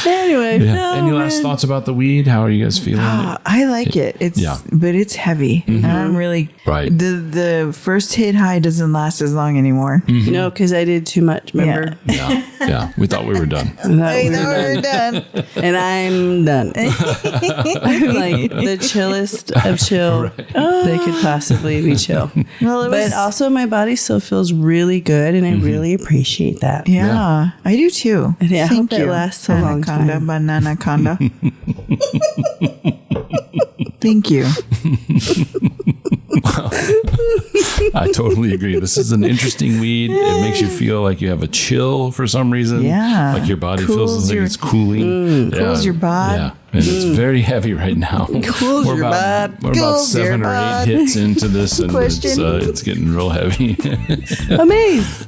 C: Anyway.
D: Yeah. Any last thoughts about the weed? How are you guys feeling?
B: I like it. But it's heavy. I'm really
D: Right.
B: The first hit high doesn't last as long anymore.
C: No, because I did too much, remember?
D: Yeah. We thought we were done.
C: I thought we were done. And I'm done. I'm like the chillest of chill they could possibly be chill.
B: Well,
C: But also my body still feels really good, and I really appreciate that.
B: yeah, I do too.
C: And I hope
B: Thank you.
C: it lasts a long time.
B: Bananaconda. Thank you.
D: I totally agree. This is an interesting weed. It makes you feel like you have a chill for some reason.
B: Yeah.
D: Like your body
B: Cools
D: feels like
B: your-
D: it's cooling.
B: Cools your bod.
D: Yeah. And it's very heavy right now.
C: Cools your bod.
D: We're about
B: Cools your
D: 7 or 8
B: bod.
D: hits into this, and
B: Question.
D: it's getting real heavy.
C: Amazed.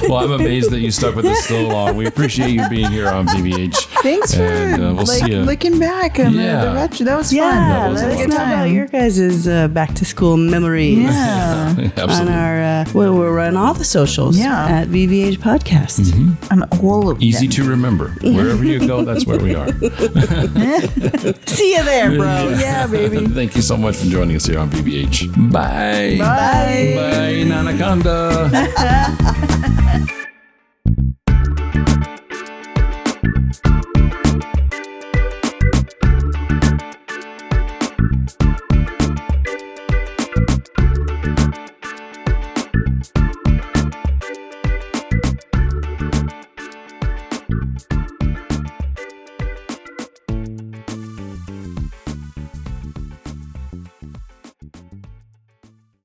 D: Well, I'm amazed that you stuck with us so long. We appreciate you being here on VVH.
B: Thanks for
D: And, we'll see ya.
B: looking back on
D: Yeah.
B: the retro. That was fun.
C: Yeah,
B: That was
C: let
B: a
C: us
B: good
C: know about
B: time.
C: your guys' back to school memories.
B: Yeah.
C: On
D: Absolutely.
C: our, we're on all the socials
B: Yeah.
C: at VVH Podcast.
B: On all of
D: Easy
B: them.
D: to remember. Wherever you go, that's where we are.
C: See you there, bro.
B: Yeah, baby.
D: Thank you so much for joining us here on VVH. Bye.
B: Bye.
D: Bye, Bananaconda.